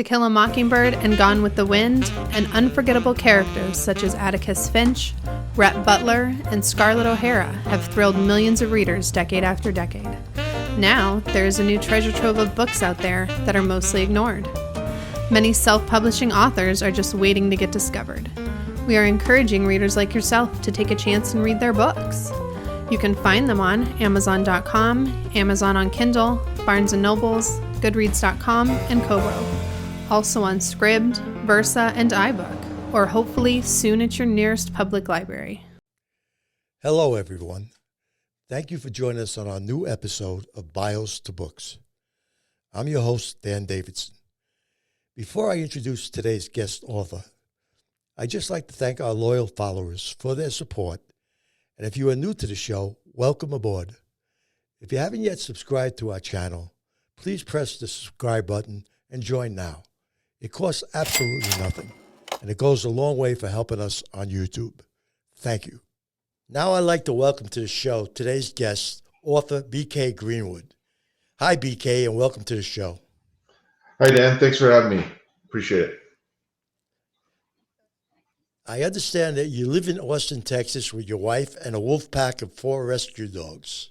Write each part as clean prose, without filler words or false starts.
To Kill a Mockingbird and Gone with the Wind, and unforgettable characters such as Atticus Finch, Rhett Butler, and Scarlett O'Hara have thrilled millions of readers decade after decade. Now, there is a new treasure trove of books out there that are mostly ignored. Many self-publishing authors are just waiting to get discovered. We are encouraging readers like yourself to take a chance and read their books. You can find them on Amazon.com, Amazon on Kindle, Barnes & Nobles, Goodreads.com, and Kobo. Also on Scribd, Versa, and iBook, or hopefully soon at your nearest public library. Hello, everyone. Thank you for joining us on our new episode of Bios to Books. I'm your host, Dan Davidson. Before I introduce today's guest author, I'd just like to thank our loyal followers for their support. And if you are new to the show, welcome aboard. If you haven't yet subscribed to our channel, please press the subscribe button and join now. It costs absolutely nothing, and it goes a long way for helping us on YouTube. Thank you. Now I'd like to welcome to the show today's guest, author BK Greenwood. Hi, BK, and welcome to the show. Hi, Dan. Thanks for having me. Appreciate it. I understand that you live in Austin, Texas with your wife and a wolf pack of 4 rescue dogs.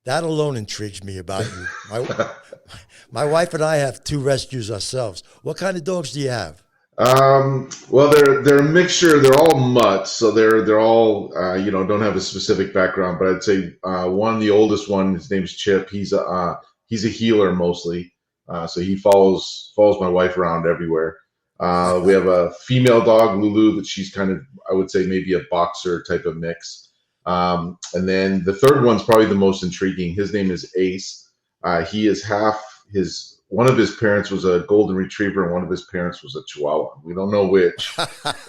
That alone intrigues me about you. My wife and I have 2 rescues ourselves. What kind of dogs do you have? Well, they're a mixture. They're all mutts, so they're all don't have a specific background. But I'd say the oldest one, his name's Chip. He's a healer mostly, so he follows my wife around everywhere. We have a female dog, Lulu, that she's kind of, I would say, maybe a boxer type of mix. And then the third one's probably the most intriguing. His name is Ace. He is one of his parents was a golden retriever and one of his parents was a Chihuahua. We don't know which.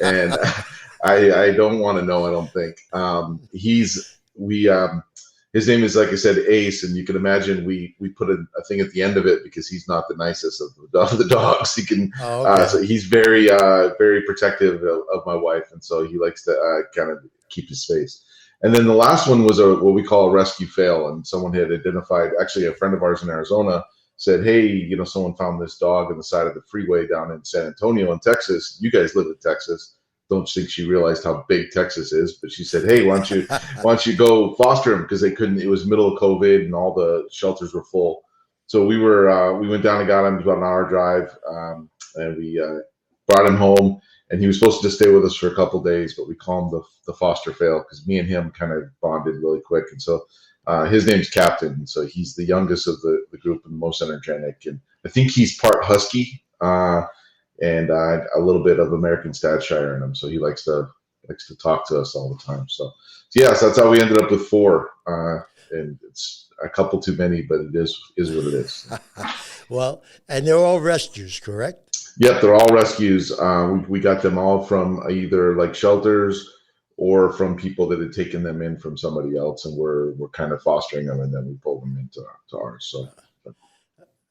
And I don't want to know, I don't think. His name is, like I said, Ace, and you can imagine we put a thing at the end of it because he's not the nicest of the dogs. He can, so he's very very protective of my wife, and so he likes to kind of keep his space. And then the last one was what we call a rescue fail, and someone had identified. Actually, a friend of ours in Arizona said, "Hey, someone found this dog on the side of the freeway down in San Antonio in Texas. You guys live in Texas." Don't think she realized how big Texas is, but she said, "Hey, why don't you go foster him?" Because they couldn't. It was middle of COVID and all the shelters were full. So we went down and got him. It was about an hour drive, and we brought him home. And he was supposed to just stay with us for a couple of days, but we call him the foster fail because me and him kind of bonded really quick. And so his name's Captain. And so he's the youngest of the group and the most energetic. And I think he's part Husky. And a little bit of American Staffordshire in him, so he likes to talk to us all the time. So that's how we ended up with 4, and it's a couple too many, but it is what it is. Well, and they're all rescues, correct? Yep, they're all rescues. We got them all from either like shelters or from people that had taken them in from somebody else, and we're kind of fostering them, and then we pulled them into ours. So.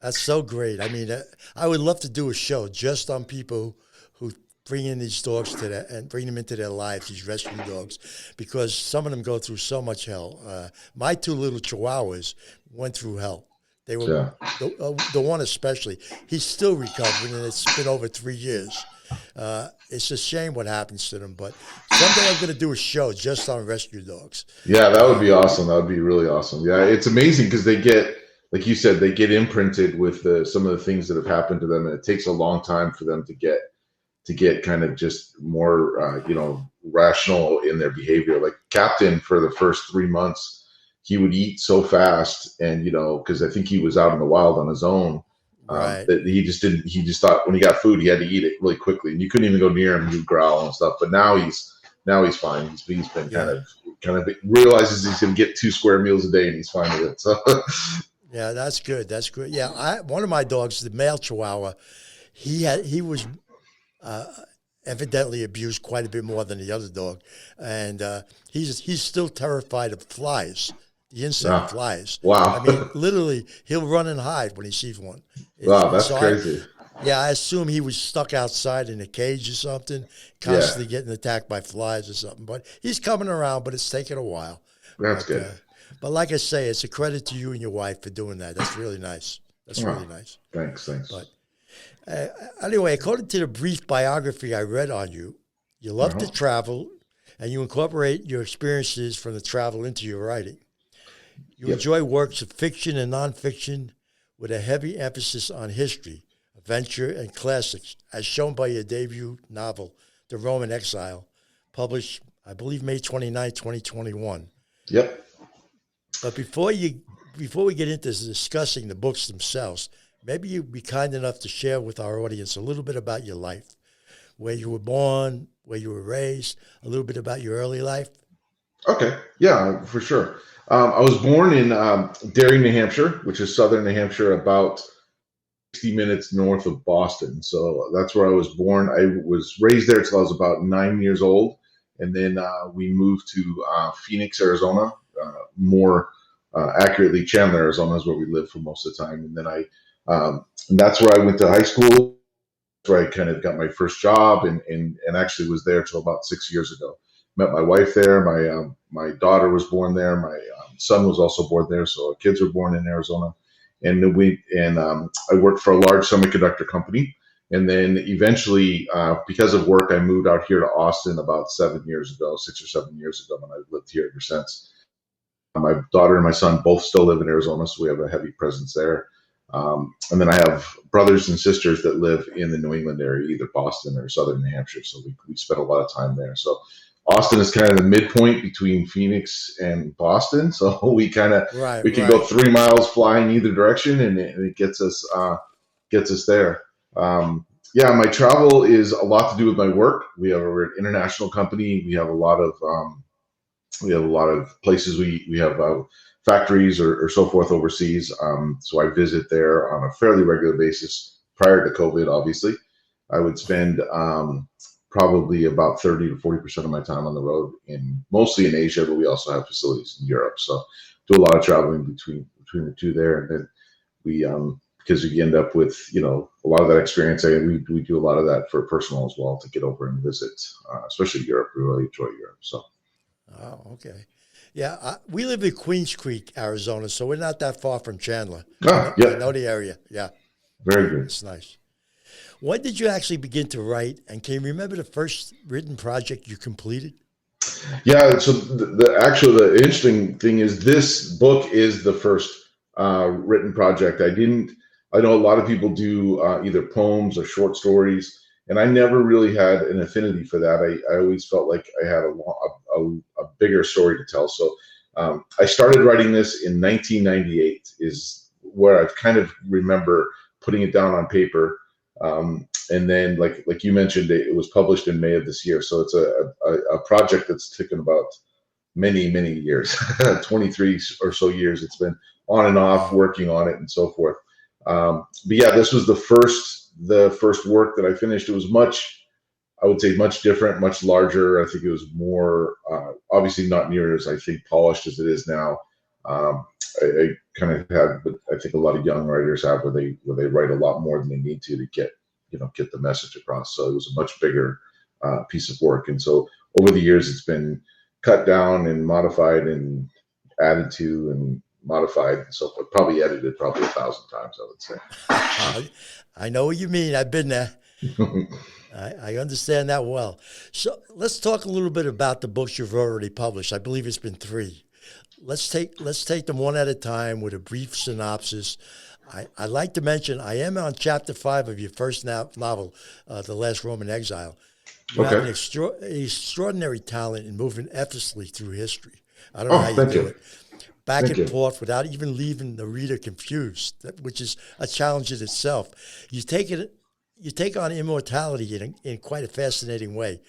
That's so great. I mean, I would love to do a show just on people who bring in these dogs and bring them into their lives, these rescue dogs, because some of them go through so much hell. My 2 little Chihuahuas went through hell. They were the one especially. He's still recovering, and it's been over 3 years. It's a shame what happens to them, but someday I'm going to do a show just on rescue dogs. Yeah, that would be awesome. That would be really awesome. Yeah, it's amazing because they get. Like you said, they get imprinted with some of the things that have happened to them, and it takes a long time for them to get kind of just more, rational in their behavior. Like Captain, for the first 3 months, he would eat so fast, and because I think he was out in the wild on his own, right. That he just didn't. He just thought when he got food, he had to eat it really quickly, and you couldn't even go near him. He'd growl and stuff. But now he's fine. He's been kind of realizes he's going to get 2 square meals a day, and he's fine with it. So. Yeah, that's good. That's good. Yeah, one of my dogs, the male Chihuahua, he was evidently abused quite a bit more than the other dog, and he's still terrified of flies, the insect flies. Wow! I mean, literally, he'll run and hide when he sees one. Wow, that's crazy. I assume he was stuck outside in a cage or something, constantly getting attacked by flies or something. But he's coming around, but it's taken a while. That's good. But like I say, it's a credit to you and your wife for doing that. That's really nice. That's really nice. Thanks. But Anyway, according to the brief biography I read on you, you love to travel and you incorporate your experiences from the travel into your writing. You enjoy works of fiction and nonfiction with a heavy emphasis on history, adventure, and classics, as shown by your debut novel, The Roman Exile, published, I believe, May 29, 2021. Yep. But before we get into discussing the books themselves, maybe you'd be kind enough to share with our audience a little bit about your life, where you were born, where you were raised, a little bit about your early life. Okay. Yeah, for sure. I was born in Derry, New Hampshire, which is southern New Hampshire, about 60 minutes north of Boston. So that's where I was born. I was raised there till I was about 9 years old. And then we moved to Phoenix, Arizona, more accurately, Chandler, Arizona is where we lived for most of the time. And then and that's where I went to high school. That's where I kind of got my first job and actually was there till about 6 years ago. Met my wife there. My daughter was born there. My son was also born there. So our kids were born in Arizona. And I worked for a large semiconductor company. And then eventually, because of work, I moved out here to Austin about 7 years ago, 6 or 7 years ago, and I've lived here ever since. My daughter and my son both still live in Arizona, so we have a heavy presence there. And then I have brothers and sisters that live in the New England area, either Boston or southern New Hampshire. So we spent a lot of time there. So Austin is kind of the midpoint between Phoenix and Boston. So we can go 3 miles flying either direction, and it gets us there. My travel is a lot to do with my work. We're an international company. We have a lot of places. We have factories or so forth overseas. So I visit there on a fairly regular basis. Prior to COVID, obviously, I would spend probably about 30 to 40% of my time on the road, mostly in Asia, but we also have facilities in Europe. So do a lot of traveling between the two there, and then we because you end up with a lot of that experience. We do a lot of that for personal as well, to get over and visit, especially Europe. We really enjoy Europe. So. Oh, okay. Yeah, we live in Queens Creek, Arizona, so we're not that far from Chandler. I know the area. Yeah. Very good. It's nice. When did you actually begin to write, and can you remember the first written project you completed? Yeah, so the interesting thing is this book is the first written project. I know a lot of people do either poems or short stories, and I never really had an affinity for that. I always felt like I had a bigger story to tell. So I started writing this in 1998 is where I kind of remember putting it down on paper. And then, like you mentioned, it was published in May of this year. So it's a project that's taken about many years, 23 or so years. It's been on and off working on it and so forth. But yeah, this was the first work that I finished. It was I would say much different, much larger. I think it was more, obviously not near as, I think, polished as it is now. I kind of had, but I think a lot of young writers have, where they write a lot more than they need to get the message across. So it was a much bigger piece of work. And so over the years, it's been cut down and modified and added to and modified and so forth. Probably edited 1,000 times, I would say. I know what you mean. I've been there. I understand that well. So let's talk a little bit about the books you've already published. I believe it's been 3. Let's take them one at a time with a brief synopsis. I'd like to mention I am on chapter 5 of your first novel, The Last Roman Exile. You have an extraordinary talent in moving effortlessly through history. I don't know how you do it. Back and forth without even leaving the reader confused, which is a challenge in itself. You take on immortality in quite a fascinating way.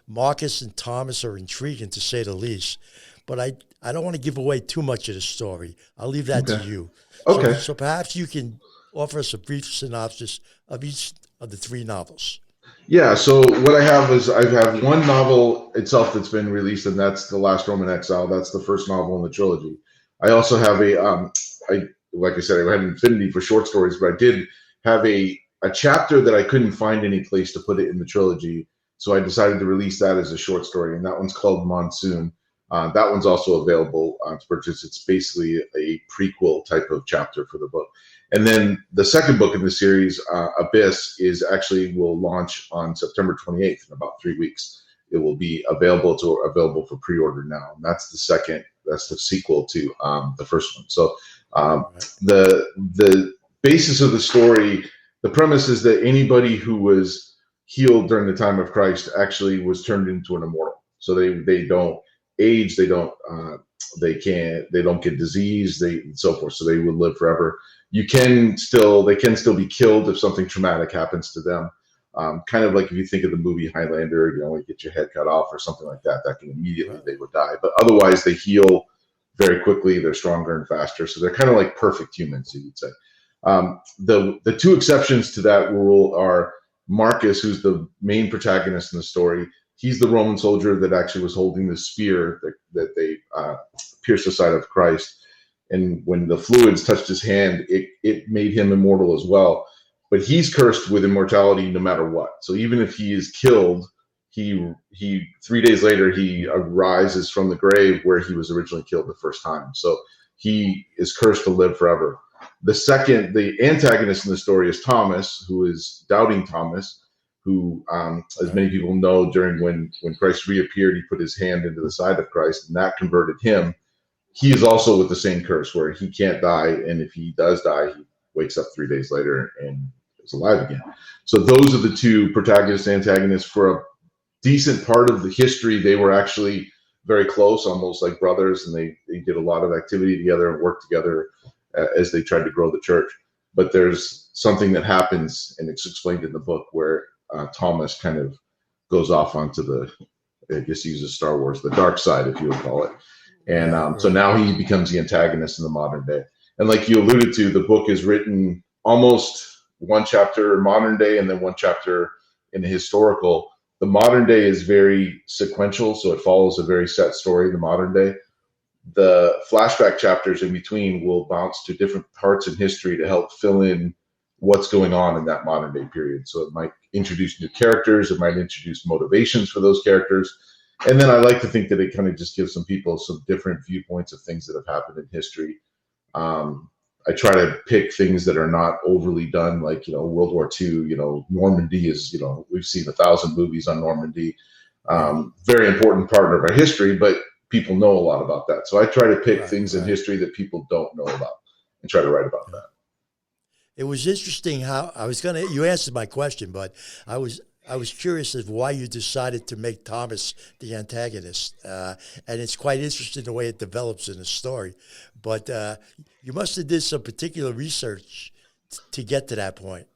Marcus and Thomas are intriguing, to say the least. But I don't want to give away too much of the story. I'll leave that to you. Okay. So perhaps you can offer us a brief synopsis of each of the 3 novels. Yeah, so what I have is I have one novel itself that's been released, and that's The Last Roman Exile. That's the first novel in the trilogy. I also have like I said, I had an affinity for short stories, but I did have a chapter that I couldn't find any place to put it in the trilogy. So I decided to release that as a short story, and that one's called Monsoon. That one's also available to purchase. It's basically a prequel type of chapter for the book. And then the second book in the series, Abyss, will launch on September 28th in about 3 weeks. It will be available for pre-order now. And that's the sequel to the first one. So the basis of the story, the premise is that anybody who was healed during the time of Christ actually was turned into an immortal. So they don't age, they don't get disease, and so forth. So they would live forever. They can still be killed if something traumatic happens to them. Kind of like if you think of the movie Highlander, you get your head cut off or something like that, that can immediately, they would die. But otherwise they heal very quickly. They're stronger and faster. So they're kind of like perfect humans, you would say. The two exceptions to that rule are Marcus, who's the main protagonist in the story. He's the Roman soldier that actually was holding the spear that they pierced the side of Christ. And when the fluids touched his hand, it made him immortal as well. But he's cursed with immortality no matter what. So even if he is killed, he 3 days later, he arises from the grave where he was originally killed the first time. So he is cursed to live forever. The antagonist in the story is Thomas, who is Doubting Thomas, who, as many people know, when Christ reappeared, he put his hand into the side of Christ, and that converted him. He is also with the same curse where he can't die, and if he does die, he wakes up 3 days later and is alive again. So those are the two protagonists, antagonists. For a decent part of the history, they were actually very close, almost like brothers, and they did a lot of activity together and worked together as they tried to grow the church. But there's something that happens, and it's explained in the book, where Thomas kind of goes off onto I guess he uses Star Wars, the dark side, if you would call it. And so now he becomes the antagonist in the modern day. And like you alluded to, the book is written almost one chapter modern day and then one chapter in the historical. The modern day is very sequential, so it follows a very set story in the modern day. The flashback chapters in between will bounce to different parts in history to help fill in what's going on in that modern day period. So it might introduce new characters, it might introduce motivations for those characters. And then I like to think that it kind of just gives some people some different viewpoints of things that have happened in history. I try to pick things that are not overly done, like, World War II, Normandy is, we've seen 1,000 movies on Normandy. Very important part of our history, but people know a lot about that. So I try to pick things in history that people don't know about and try to write about that. It was interesting how you answered my question, but I was curious as to why you decided to make Thomas the antagonist. And it's quite interesting the way it develops in the story. But you must have did some particular research to get to that point.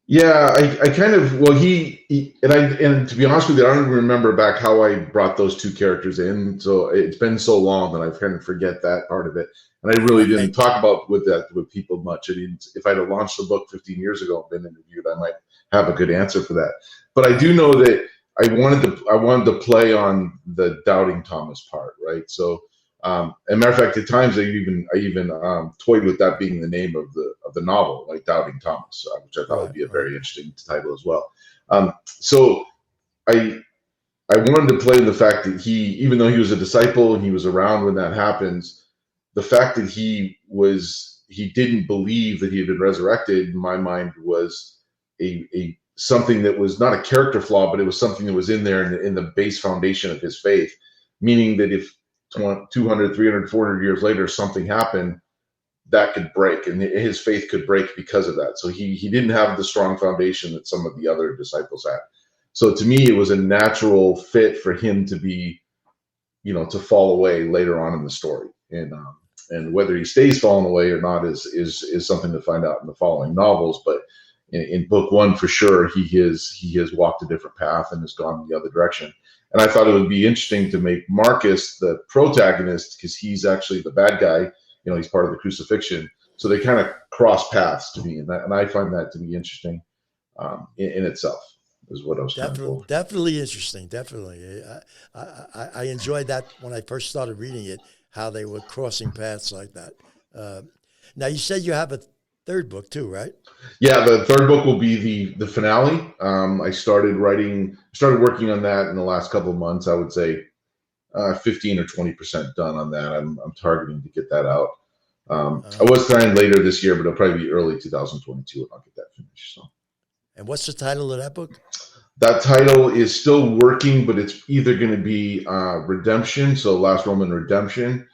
Yeah, I kind of, and to be honest with you, I don't even remember back how I brought those two characters in. So it's been so long that I kind of forget that part of it. And I really didn't talk about with people much. I mean, if I'd have launched the book 15 years ago and been interviewed, I might have a good answer for that. But I do know that I wanted to play on the Doubting Thomas part, right? So, as a matter of fact, at times I even toyed with that being the name of the novel, like Doubting Thomas, which I thought would be a very interesting title as well. So I wanted to play the fact that even though he was a disciple and he was around when that happens, the fact that he didn't believe that he had been resurrected, in my mind, was a something that was not a character flaw, but it was something that was in there in the base foundation of his faith, meaning that if 200, 300, 400 years later something happened, that could break, and his faith could break because of that. So he didn't have the strong foundation that some of the other disciples had. So to me, it was a natural fit for him to be, to fall away later on in the story. And whether he stays falling away or not is something to find out in the following novels. But in book one, for sure, he has walked a different path and has gone the other direction. And I thought it would be interesting to make Marcus the protagonist, because he's actually the bad guy. He's part of the crucifixion. So they kind of cross paths to me, and I find that to be interesting in itself. Is what I was definitely interesting. Definitely, I enjoyed that when I first started reading it, how they were crossing paths like that. Now you said you have a third book too, right? Yeah, the third book will be the finale. I started working on that in the last couple of months. I would say 15 or 20% done on that. I'm targeting to get that out. I was trying later this year, but it'll probably be early 2022 when I'll get that finished. So. And what's the title of that book? That title is still working, but it's either going to be Redemption, so Last Roman Redemption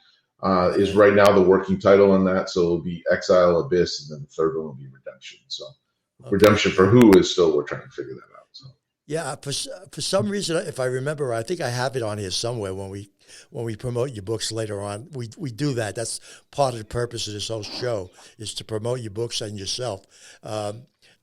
is right now the working title on that. So it'll be Exile, Abyss, and then the third one will be Redemption. So Redemption for who is still, we're trying to figure that out. So. Yeah, for some reason, if I remember, I think I have it on here somewhere when we promote your books later on. We do that. That's part of the purpose of this whole show, is to promote your books and yourself.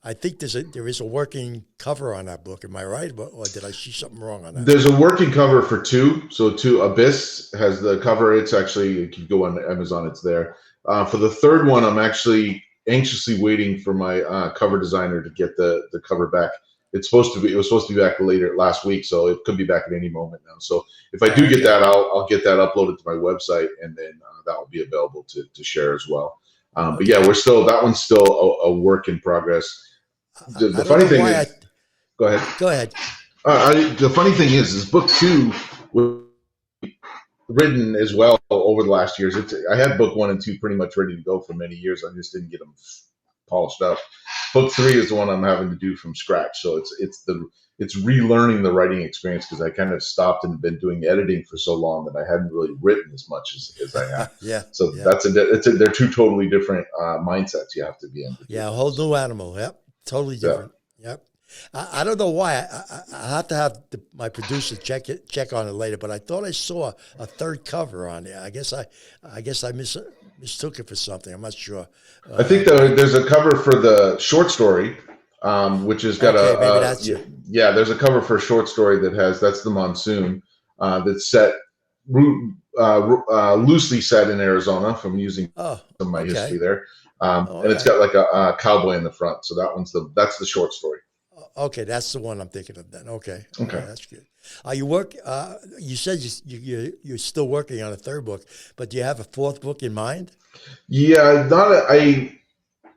I think there is a working cover on that book. Am I right? Or did I see something wrong on that? There's a working cover for two. So Abyss has the cover. It's actually, you can go on Amazon, it's there. For the third one, I'm actually anxiously waiting for my cover designer to get the cover back. It was supposed to be back last week, so it could be back at any moment now. So if I do get that, I'll get that uploaded to my website, and then that will be available to share as well. But yeah, that one's still a work in progress. The funny thing is, go ahead. Go ahead. The funny thing is book 2 was written as well over the last years. I had book 1 and 2 pretty much ready to go for many years. I just didn't get them polished up. Book 3 is the one I'm having to do from scratch. So it's relearning the writing experience, because I kind of stopped and been doing editing for so long that I hadn't really written as much as I have. Yeah. So they're two totally different mindsets you have to be in. Yeah, a whole new animal. Yep. Totally different. Yeah. Yep. I don't know why. I have to have my producer check on it later, but I thought I saw a third cover on there. I guess I mistook it for something. I'm not sure. I think there's a cover for the short story, which has got there's a cover for a short story that's the Monsoon, that's set loosely set in Arizona, from using some of my history there. And it's got like a cowboy in the front. So that's the short story. Okay, that's the one I'm thinking of then. Okay, that's good. You said you're still working on a third book, but do you have a fourth book in mind? Yeah,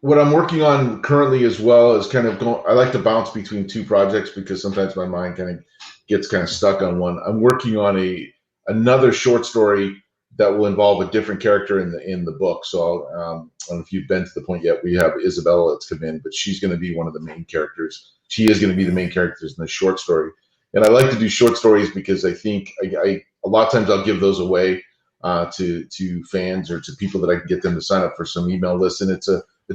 what I'm working on currently as well is kind of I like to bounce between two projects, because sometimes my mind kind of gets kind of stuck on one. I'm working on another short story that will involve a different character in the book. So I don't know if you've been to the point yet. We have Isabella that's come in, but she's going to be one of the main characters. She is going to be the main characters in the short story. And I like to do short stories because I think a lot of times I'll give those away to fans or to people that I can get them to sign up for some email lists. And it's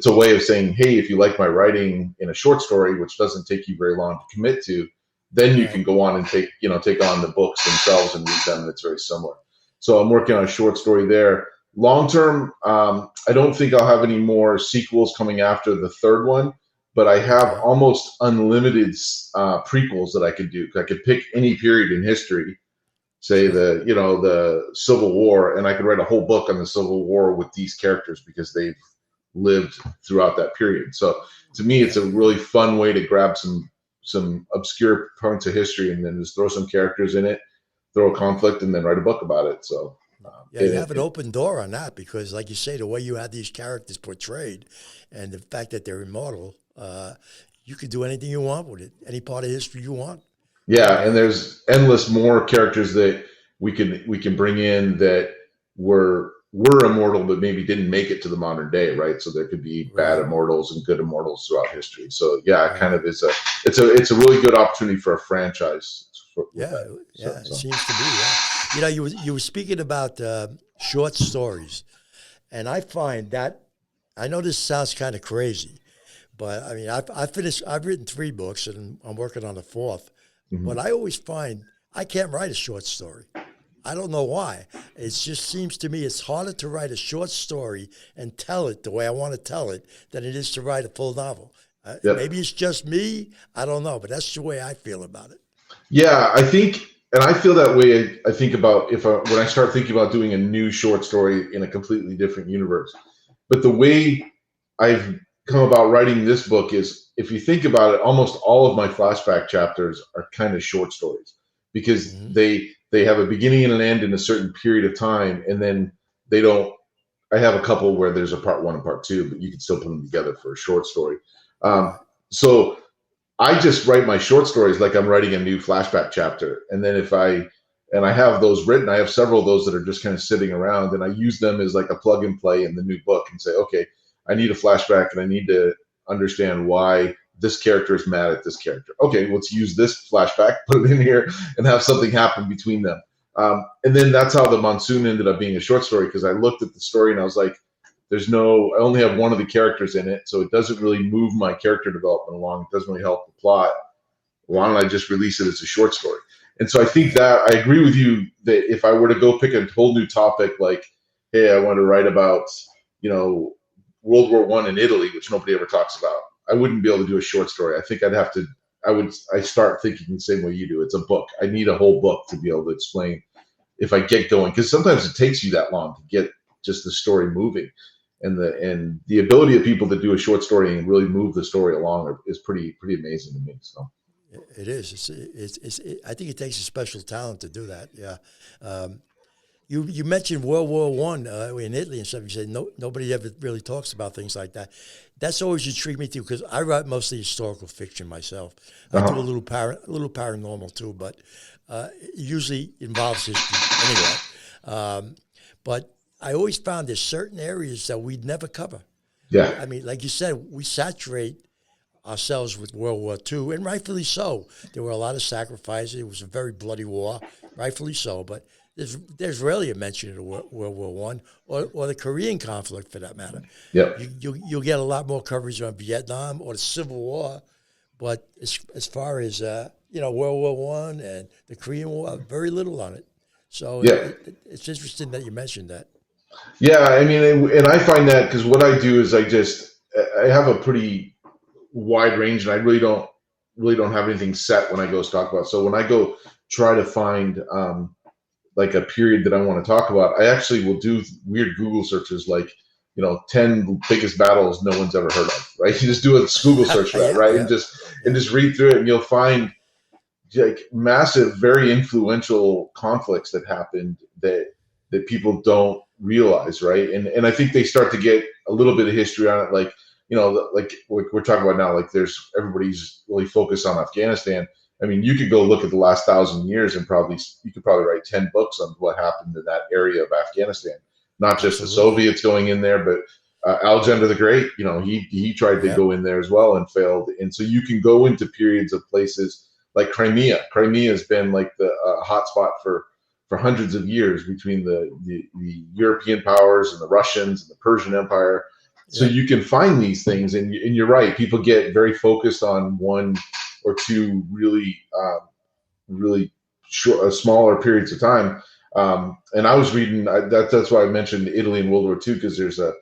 a way of saying, hey, if you like my writing in a short story, which doesn't take you very long to commit to, then you can go on and take on the books themselves and read them. And it's very similar. So I'm working on a short story there. Long term, I don't think I'll have any more sequels coming after the third one, but I have almost unlimited prequels that I could do. I could pick any period in history, say the Civil War, and I could write a whole book on the Civil War with these characters because they've lived throughout that period. So to me, it's a really fun way to grab some obscure points of history and then just throw some characters in it, throw a conflict, and then write a book about it. So you have an open door on that, because like you say, the way you have these characters portrayed and the fact that they're immortal, you could do anything you want with it, any part of history you want. Yeah, and there's endless more characters that we can bring in that were immortal but maybe didn't make it to the modern day, right? So there could be bad immortals and good immortals throughout history. So yeah, it kind of is it's a really good opportunity for a franchise. It seems to be. Yeah, you were speaking about short stories, and I find that, I know this sounds kind of crazy, but I mean I've written 3 books and I'm working on the 4th, but I always find I can't write a short story. I don't know why. It just seems to me it's harder to write a short story and tell it the way I want to tell it than it is to write a full novel. Maybe it's just me. I don't know, but that's the way I feel about it. Yeah, I think, and I feel that way. I think about when I start thinking about doing a new short story in a completely different universe. But the way I've come about writing this book is, if you think about it, almost all of my flashback chapters are kind of short stories, because they have a beginning and an end in a certain period of time, and then I have a couple where there's a part 1 and part 2, but you can still put them together for a short story. So I just write my short stories like I'm writing a new flashback chapter. And then if I And I have those written. I have several of those that are just kind of sitting around, and I use them as like a plug and play in the new book and say, okay, I need a flashback and I need to understand why this character is mad at this character. Okay, let's use this flashback, put it in here, and have something happen between them. And then that's how the Monsoon ended up being a short story, because I looked at the story and I was like, I only have one of the characters in it, so it doesn't really move my character development along. It doesn't really help the plot. Why don't I just release it as a short story? And so I think that I agree with you that if I were to go pick a whole new topic, like, hey, I want to write about, World War I in Italy, which nobody ever talks about, I wouldn't be able to do a short story. I think I start thinking the same way you do. It's a book. I need a whole book to be able to explain if I get going, because sometimes it takes you that long to get just the story moving. And the ability of people to do a short story and really move the story along is pretty amazing to me. So it is. I think it takes a special talent to do that. Yeah. You mentioned World War I in Italy and stuff. You said nobody ever really talks about things like that. That's always intrigued me too, because I write mostly historical fiction myself. I do a little paranormal too, but it usually involves history anyway. But I always found there's certain areas that we'd never cover. Yeah. I mean, like you said, we saturate ourselves with World War II, and rightfully so. There were a lot of sacrifices. It was a very bloody war, rightfully so. But there's rarely a mention of World War I or the Korean conflict, for that matter. Yeah. You'll get a lot more coverage on Vietnam or the Civil War, but as far as World War I and the Korean War, very little on it. So yeah. It's interesting that you mentioned that. Yeah, I mean, and I find that because what I do is I have a pretty wide range, and I really don't have anything set when I go talk about. So when I go try to find like a period that I want to talk about, I actually will do weird Google searches, like 10 biggest battles no one's ever heard of. Right? You just do a Google search for that, right? Yeah. And just read through it, and you'll find like massive, very influential conflicts that happened that people don't realize, right? And I think they start to get a little bit of history on it, like like what we're talking about now. Like everybody's really focused on Afghanistan. I mean, you could go look at the last 1,000 years and you could probably write 10 books on what happened in that area of Afghanistan. Not just the Soviets going in there, but Alexander the Great. He tried to go in there as well and failed. And so you can go into periods of places like Crimea. Crimea has been like the hotspot for hundreds of years between the European powers and the Russians and the Persian Empire. So you can find these things, and you're right. People get very focused on one or two really short, smaller periods of time. And I was reading that's why I mentioned Italy in World War II, because there's a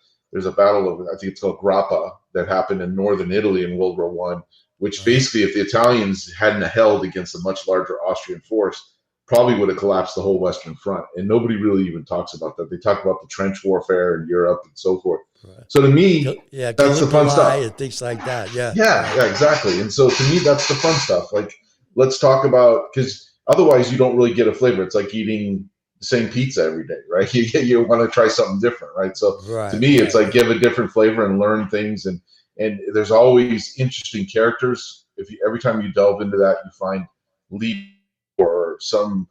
battle of, I think it's called Grappa, that happened in northern Italy in World War I, which basically, if the Italians hadn't held against a much larger Austrian force, probably would have collapsed the whole Western Front. And nobody really even talks about that. They talk about the trench warfare in Europe and so forth. Right. So to me, that's the fun stuff. And things like that. Yeah, exactly. And so to me, that's the fun stuff. Like, let's talk about, because otherwise you don't really get a flavor. It's like eating the same pizza every day, right? You want to try something different, right? So to me, it's like give a different flavor and learn things. And there's always interesting characters. Every time you delve into that, you find lead or some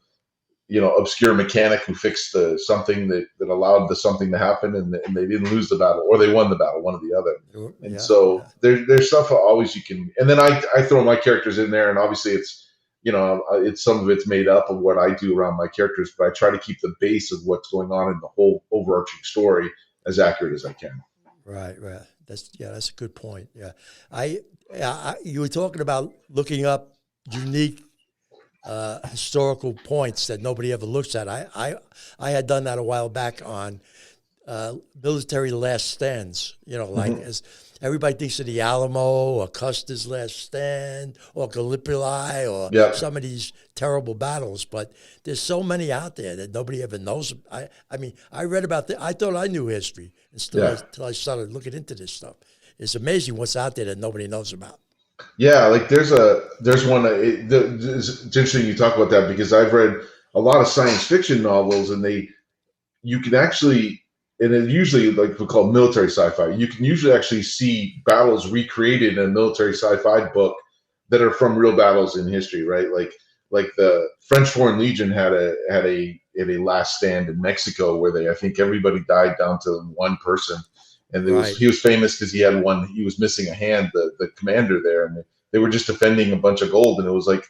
obscure mechanic who fixed something that allowed the something to happen, and they didn't lose the battle, or they won the battle, one or the other. And so there's stuff always you can, and then I throw my characters in there, and obviously it's some of it's made up of what I do around my characters, but I try to keep the base of what's going on in the whole overarching story as accurate as I can. Right. That's a good point. Yeah. You were talking about looking up unique historical points that nobody ever looks at. I had done that a while back on military last stands. Like as everybody thinks of the Alamo or Custer's last stand or Gallipoli or some of these terrible battles, but there's so many out there that nobody ever knows. I mean, I read about I thought I knew history until I started looking into this stuff. It's amazing what's out there that nobody knows about. Yeah, like there's one. It's interesting you talk about that, because I've read a lot of science fiction novels, and you can actually, and it usually like we call military sci-fi. You can usually actually see battles recreated in a military sci-fi book that are from real battles in history, right? Like like the French Foreign Legion had a last stand in Mexico where I think everybody died down to one person, and he was famous because he was missing a hand, the commander there, and they were just defending a bunch of gold, and it was like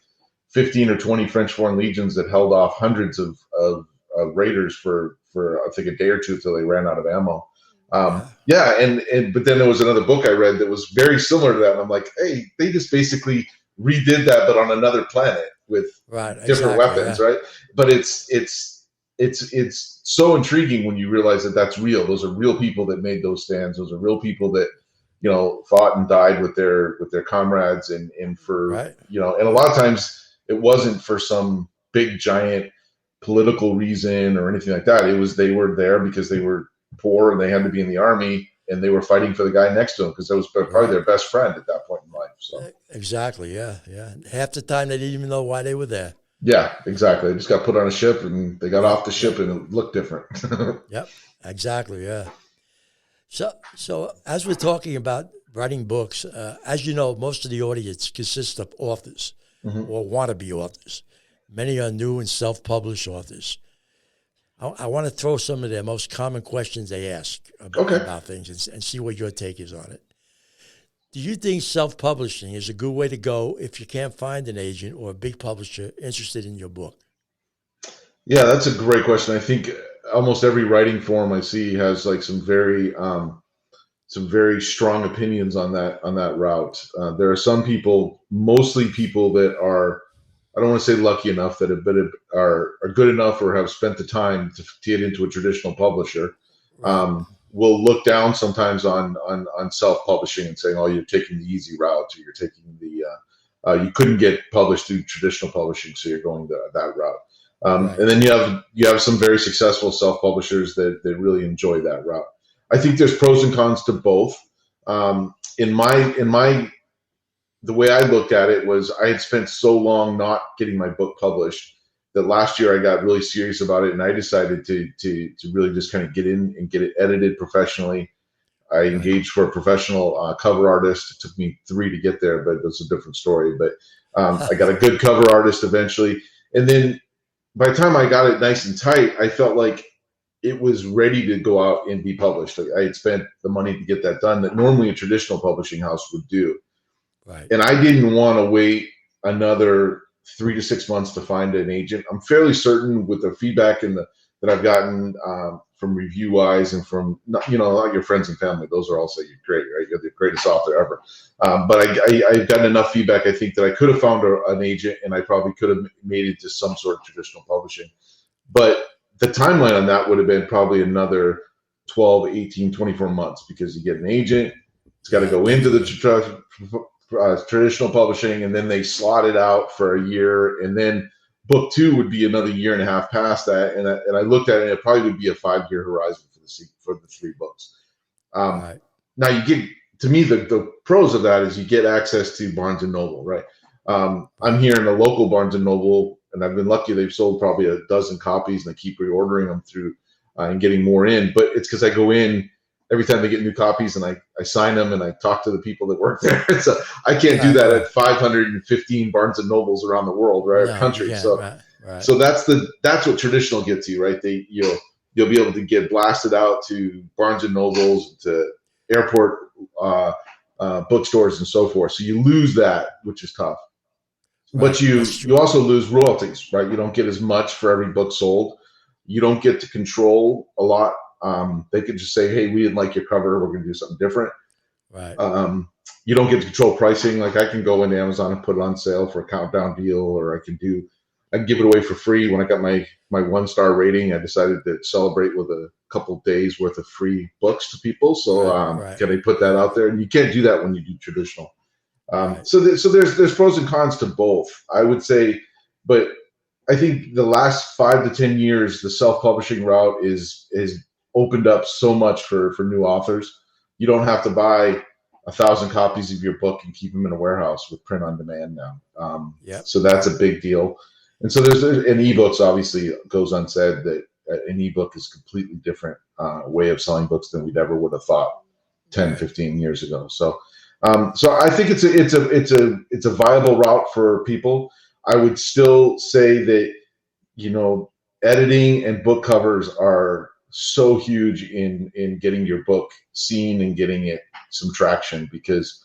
15 or 20 French Foreign Legions that held off hundreds of raiders for I think a day or two until they ran out of ammo. But then there was another book I read that was very similar to that, and I'm like, hey, they just basically redid that, but on another planet with different weapons, right? But it's so intriguing when you realize that that's real. Those are real people that made those stands. Those are real people that fought and died with their comrades, and for and a lot of times it wasn't for some big giant political reason or anything like that. It was they were there because they were poor and they had to be in the army, and they were fighting for the guy next to them because that was probably their best friend at that point in life. So exactly, yeah. Half the time they didn't even know why they were there. Yeah, exactly. They just got put on a ship and they got off the ship and it looked different. Yep, exactly, yeah. So as we're talking about writing books, as you know, most of the audience consists of authors or wannabe authors. Many are new and self-published authors. I want to throw some of their most common questions they ask about things and see what your take is on it. Do you think self-publishing is a good way to go if you can't find an agent or a big publisher interested in your book? Yeah, that's a great question. I think almost every writing forum I see has like some very strong opinions on that route. There are some people, mostly people that are, I don't want to say lucky enough, that are good enough or have spent the time to get into a traditional publisher. Will look down sometimes on self-publishing and saying, "Oh, you're taking the easy route, or you're taking you couldn't get published through traditional publishing, so you're going that route." And then you have some very successful self-publishers that really enjoy that route. I think there's pros and cons to both. The way I looked at it was I had spent so long not getting my book published that last year I got really serious about it, and I decided to really just kind of get in and get it edited professionally. I engaged for a professional cover artist. It took me 3 to get there, but that's a different story. But I got a good cover artist eventually, and then by the time I got it nice and tight, I felt like it was ready to go out and be published. I had spent the money to get that done that normally a traditional publishing house would do. Right. And I didn't want to wait another 3 to 6 months to find an agent. I'm fairly certain with the feedback that I've gotten from review-wise and from all your friends and family, those are all saying you're great, right? You're the greatest author ever. But I've gotten enough feedback, I think, that I could have found an agent, and I probably could have made it to some sort of traditional publishing. But the timeline on that would have been probably another 12, 18, 24 months, because you get an agent, it's got to go into the traditional publishing, and then they slot it out for a year, and then book 2 would be another year and a half past that, and I looked at it, and it probably would be a 5-year horizon for the 3 books. Now you get, to me, the pros of that is you get access to Barnes and Noble, right? I'm here in a local Barnes and Noble, and I've been lucky; they've sold probably a dozen copies, and they keep reordering them through and getting more in. But it's because I go in every time they get new copies, and I sign them, and I talk to the people that work there. So I can't do that at 515 Barnes and Nobles around the world, right? Country. So that's what traditional gets you, right? You'll be able to get blasted out to Barnes and Nobles, to airport bookstores, and so forth. So you lose that, which is tough. But you also lose royalties, right? You don't get as much for every book sold. You don't get to control a lot. They could just say, "Hey, we didn't like your cover. We're going to do something different." Right. You don't get to control pricing. Like, I can go into Amazon and put it on sale for a countdown deal, or I can give it away for free. When I got my 1-star rating, I decided to celebrate with a couple days worth of free books to people. So can I put that out there? And you can't do that when you do traditional. So there's pros and cons to both, I would say, but I think the last 5 to 10 years, the self-publishing route is opened up so much for new authors. You don't have to buy 1,000 copies of your book and keep them in a warehouse with print on demand now. So that's a big deal. And so there's and ebooks, obviously, goes unsaid that an ebook is a completely different way of selling books than we'd ever would have thought 10, 15 years ago. So I think it's a viable route for people. I would still say that, you know, editing and book covers are so huge in getting your book seen and getting it some traction, because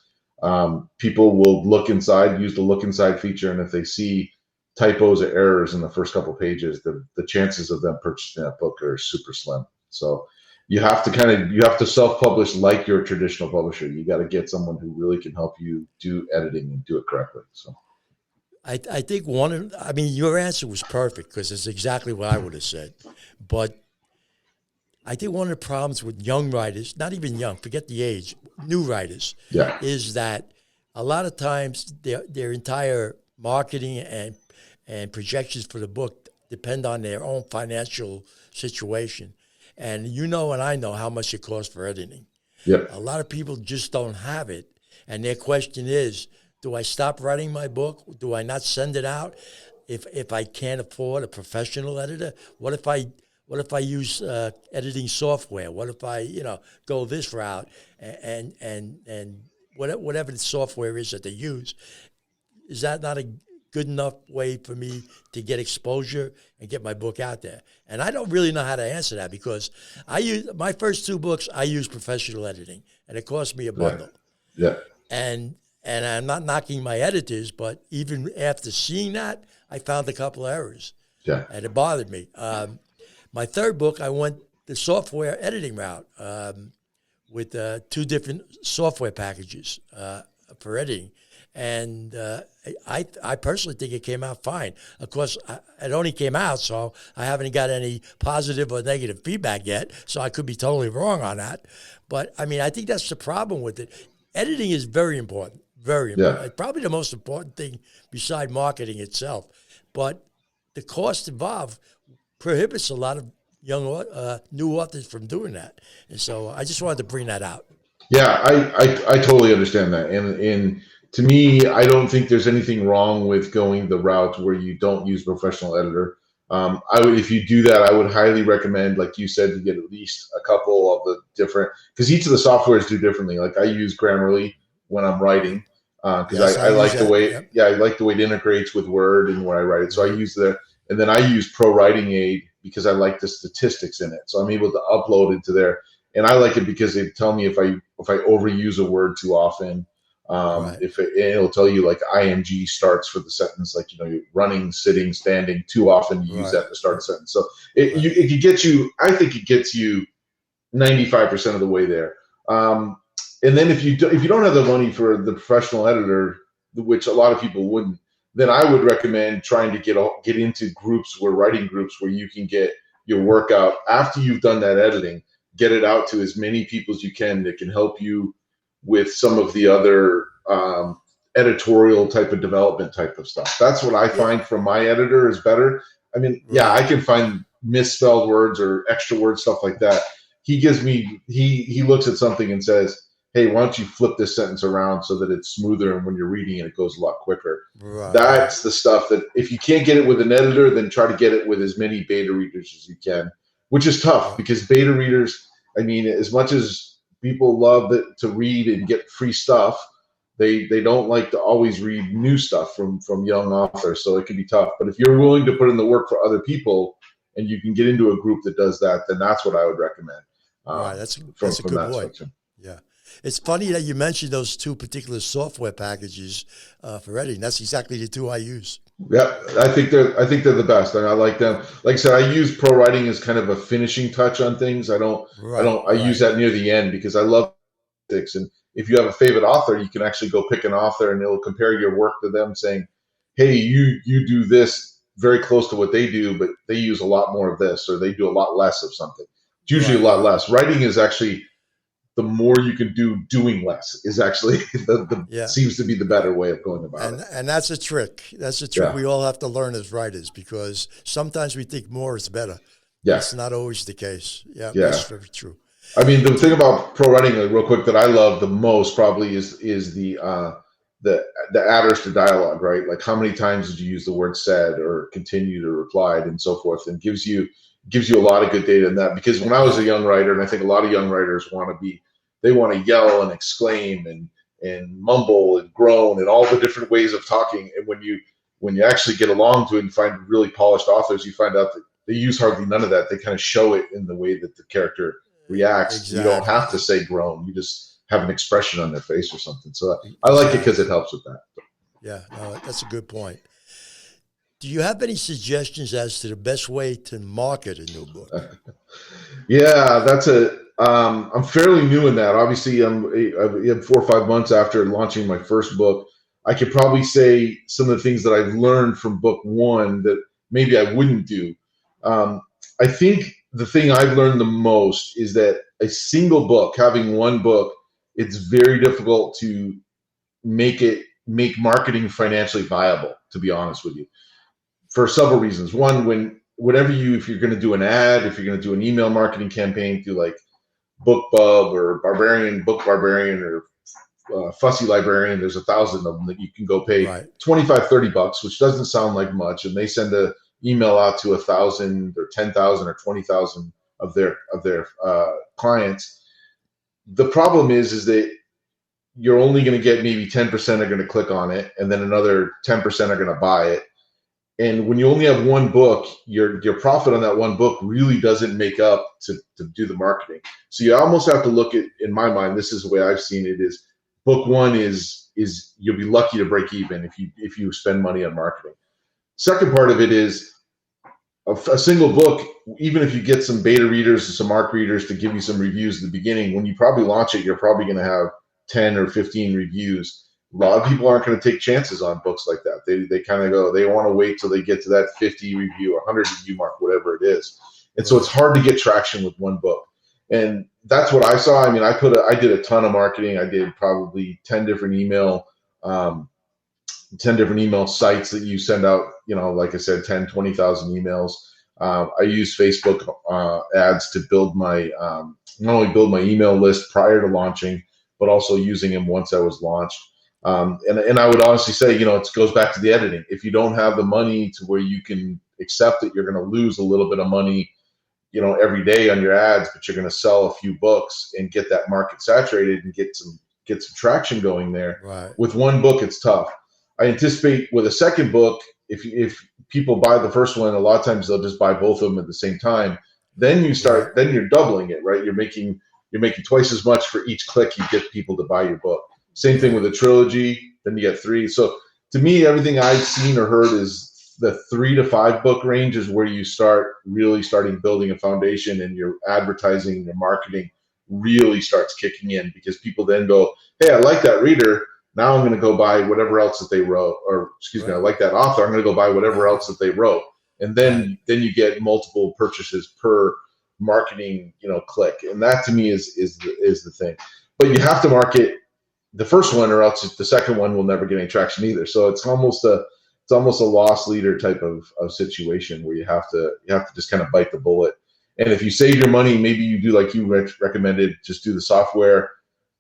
people will look inside, use the look inside feature, and if they see typos or errors in the first couple pages, the chances of them purchasing that book are super slim. So you have to self-publish like your traditional publisher. You got to get someone who really can help you do editing and do it correctly. So I think your answer was perfect, because it's exactly what I would have said. But I think one of the problems with young writers, not even young, forget the age, new writers, is that a lot of times their entire marketing and projections for the book depend on their own financial situation. And you know, and I know how much it costs for editing. Yep. A lot of people just don't have it. And their question is, do I stop writing my book? Do I not send it out? If I can't afford a professional editor, what if I use editing software? What if I, go this route and whatever the software is that they use? Is that not a good enough way for me to get exposure and get my book out there? And I don't really know how to answer that, because I use my first 2 books. I use professional editing, and it cost me a bundle. Yeah. And I'm not knocking my editors, but even after seeing that, I found a couple of errors. Yeah. And it bothered me. My 3rd book, I went the software editing route with 2 different software packages for editing. And I personally think it came out fine. Of course, it only came out, so I haven't got any positive or negative feedback yet, so I could be totally wrong on that. But, I mean, I think that's the problem with it. Editing is very important. Very important. Yeah. It's probably the most important thing beside marketing itself. But the cost involved prohibits a lot of young new authors from doing that. And so I just wanted to bring that out. Yeah, I totally understand that. And to me, I don't think there's anything wrong with going the route where you don't use a professional editor. If you do that, I would highly recommend, like you said, to get at least a couple of the different, because each of the softwares do differently. Like I use Grammarly when I'm writing, because I like the way, I like the way it integrates with Word and when I write it. So I use and then I use Pro Writing Aid because I like the statistics in it. So I'm able to upload it to there, and I like it because they tell me if I overuse a word too often. It'll tell you like ing starts for the sentence, like, you're running, sitting, standing. Too often you use that to start a sentence. So it can get you, I think it gets you 95% of the way there. And then if you don't have the money for the professional editor, which a lot of people wouldn't, then I would recommend trying to get into writing groups where you can get your work out after you've done that editing. Get it out to as many people as you can that can help you with some of the other editorial type of development type of stuff. That's what I find from my editor is better. I mean, I can find misspelled words or extra word stuff like that. He looks at something and says, hey, why don't you flip this sentence around so that it's smoother, and when you're reading it, it goes a lot quicker. That's the stuff that if you can't get it with an editor, then try to get it with as many beta readers as you can, which is tough because beta readers, I mean, as much as people love to read and get free stuff, they don't like to always read new stuff from young authors, so it can be tough. But if you're willing to put in the work for other people and you can get into a group that does that, then that's what I would recommend. That's a good point. Yeah. It's funny that you mentioned those 2 particular software packages for editing. That's exactly the 2 I use. Yeah, I think they're the best, and I like them. Like I said, I use Pro Writing as kind of a finishing touch on things. I use that near the end because I love statistics. And if you have a favorite author, you can actually go pick an author, and it'll compare your work to them, saying, "Hey, you do this very close to what they do, but they use a lot more of this, or they do a lot less of something." It's usually a lot less. Writing is actually, the more you can do doing less is actually seems to be the better way of going about it. And that's a trick. That's a trick we all have to learn as writers, because sometimes we think more is better. Yeah. It's not always the case. Yeah. That's very true. I mean, the thing about Pro Writing, real quick, that I love the most probably is the adders to dialogue, right? Like how many times did you use the word said or continued or replied and so forth, and gives you a lot of good data in that. Because when I was a young writer, and I think a lot of young writers want to yell and exclaim and mumble and groan and all the different ways of talking. And when you actually get along to it and find really polished authors, you find out that they use hardly none of that. They kind of show it in the way that the character reacts. Exactly. You don't have to say groan. You just have an expression on their face or something. So I like it because it helps with that. Yeah, no, that's a good point. Do you have any suggestions as to the best way to market a new book? Yeah, I'm fairly new in that. Obviously, I'm 4 or 5 months after launching my first book. I could probably say some of the things that I've learned from book one that maybe I wouldn't do. I think the thing I've learned the most is that a single book, having one book, it's very difficult to make marketing financially viable, to be honest with you, for several reasons. One, if you're going to do an ad, if you're going to do an email marketing campaign through like BookBub or Book Barbarian or Fussy Librarian, there's 1,000 of them that you can go pay $25, $30, which doesn't sound like much, and they send a email out to 1,000 or 10,000 or 20,000 of their clients. The problem is that you're only going to get maybe 10% are going to click on it, and then another 10% are going to buy it. And when you only have one book, your profit on that one book really doesn't make up to do the marketing. So you almost have to look at, in my mind, this is the way I've seen it, is book one is you'll be lucky to break even if you spend money on marketing. Second part of it is a single book, even if you get some beta readers and some ARC readers to give you some reviews at the beginning, when you probably launch it, you're probably going to have 10 or 15 reviews. A lot of people aren't going to take chances on books like that. They kind of go, they want to wait till they get to that 50 review or 100 review mark, whatever it is. And so it's hard to get traction with one book. And that's what I saw. I mean, I did a ton of marketing. I did probably 10 different email sites that you send out, like I said, 10, 20,000 emails. I use Facebook ads to build my, not only build my email list prior to launching, but also using them once I was launched. And I would honestly say, it goes back to the editing. If you don't have the money to where you can accept that you're going to lose a little bit of money, every day on your ads, but you're going to sell a few books and get that market saturated and get some traction going there. Right. With one book, it's tough. I anticipate with a second book, if people buy the first one, a lot of times they'll just buy both of them at the same time. Then you're doubling it, right? You're making twice as much for each click you get people to buy your book. Same thing with a trilogy, then you get 3. So to me, everything I've seen or heard is the 3 to 5 book range is where you start really starting building a foundation, and your advertising and your marketing really starts kicking in, because people then go, hey, I like that reader. Now I'm going to go buy whatever else that they wrote, or excuse me, I like that author. I'm going to go buy whatever else that they wrote. And then you get multiple purchases per marketing, click. And that to me is the thing. But you have to market the first one, or else the second one will never get any traction either. So it's almost a loss leader type of situation where you have to just kind of bite the bullet. And if you save your money, maybe you do like you recommended, just do the software,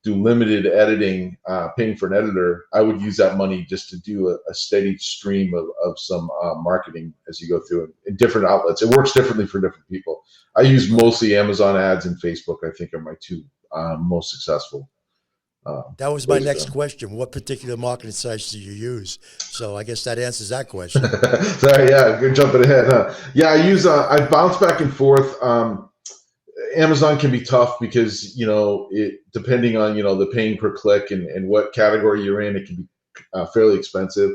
do limited editing, paying for an editor. I would use that money just to do a steady stream of some marketing as you go through it in different outlets. It works differently for different people. I use mostly Amazon ads and Facebook, I think, are my two most successful. That was my next question. What particular marketing sites do you use? So I guess that answers that question. Sorry, yeah, good jumping ahead. Huh? Yeah, I bounce back and forth. Amazon can be tough because, depending on, the paying per click and what category you're in, it can be fairly expensive.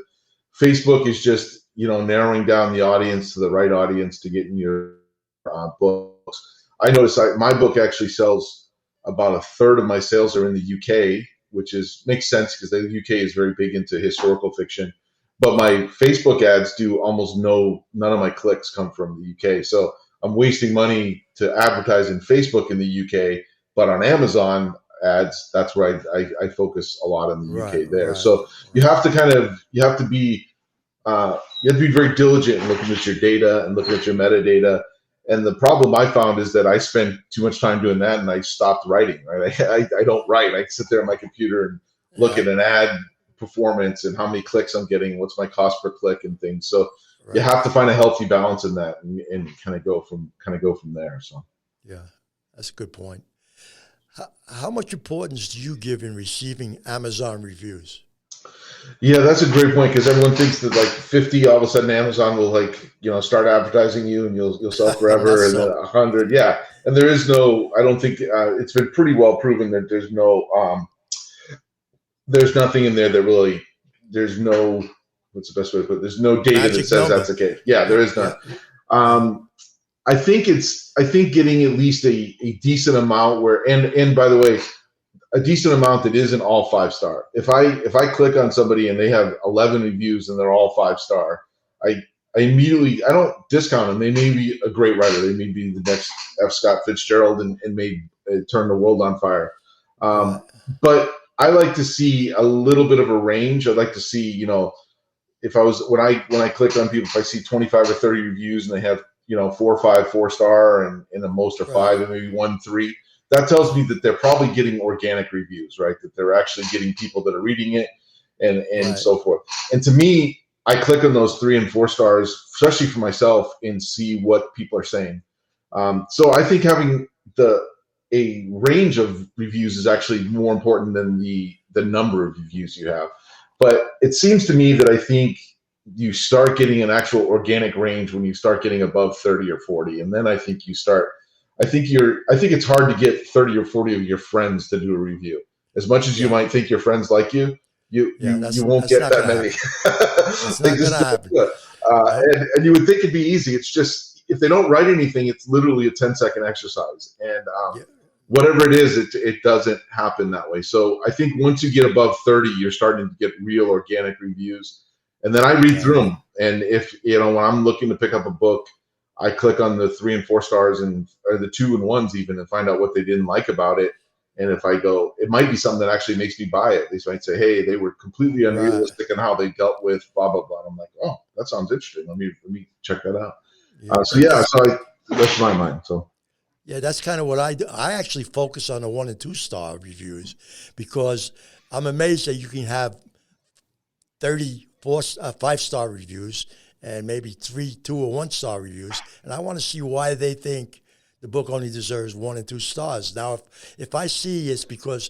Facebook is just, narrowing down the audience to the right audience to get in your books. I noticed my book actually sells about a third of my sales are in the UK, which makes sense because the UK is very big into historical fiction. But my Facebook ads do almost none of my clicks come from the UK. So I'm wasting money to advertise in Facebook in the UK, but on Amazon ads, that's where I focus a lot in the UK there. So you have to be very diligent in looking at your data and looking at your metadata. And the problem I found is that I spend too much time doing that, and I stopped writing. Right, I don't write. I sit there on my computer and look at an ad performance and how many clicks I'm getting, what's my cost per click, and things. So you have to find a healthy balance in that, and kind of go from there. So yeah, that's a good point. How much importance do you give in receiving Amazon reviews? Yeah, that's a great point because everyone thinks that like 50, all of a sudden Amazon will like, start advertising you and you'll sell forever, and then 100. Yeah. And there is no, I don't think it's been pretty well proven that there's nothing in there that really, there's no, what's the best way to put it? There's no data that says that's the case. Yeah, there is not. Yeah. I think getting at least a decent amount and by the way, a decent amount that isn't all 5-star. If I click on somebody and they have 11 reviews and they're all 5-star, I immediately, I don't discount them. They may be a great writer. They may be the next F. Scott Fitzgerald and may turn the world on fire. But I like to see a little bit of a range. I'd like to see, if I was, when I click on people, if I see 25 or 30 reviews and they have, 4 or 5 4-star and the most are 5 and maybe 1 3, that tells me that they're probably getting organic reviews, right? That they're actually getting people that are reading it and so forth. And to me, I click on those 3 and 4 stars, especially for myself, and see what people are saying. So I think having a range of reviews is actually more important than the number of reviews you have. But it seems to me that I think you start getting an actual organic range when you start getting above 30 or 40. And then I think I think it's hard to get 30 or 40 of your friends to do a review. As much as you might think your friends like you won't get that many. It's not going to happen. And you would think it'd be easy. It's just, if they don't write anything, it's literally a 10-second exercise. And whatever it is, it doesn't happen that way. So I think once you get above 30, you're starting to get real organic reviews. And then I read through them. And if, when I'm looking to pick up a book, I click on the 3 and 4 stars or the 2 and 1s even, and find out what they didn't like about it. And if I go, it might be something that actually makes me buy it. They might say, hey, they were completely unrealistic in how they dealt with blah, blah, blah. And I'm like, oh, that sounds interesting. Let me check that out. That's my mind. So. Yeah, that's kind of what I do. I actually focus on the 1 and 2 star reviews because I'm amazed that you can have 5-star reviews and maybe 3, 2 or 1-star reviews. And I want to see why they think the book only deserves 1 and 2 stars. Now, if I see it's because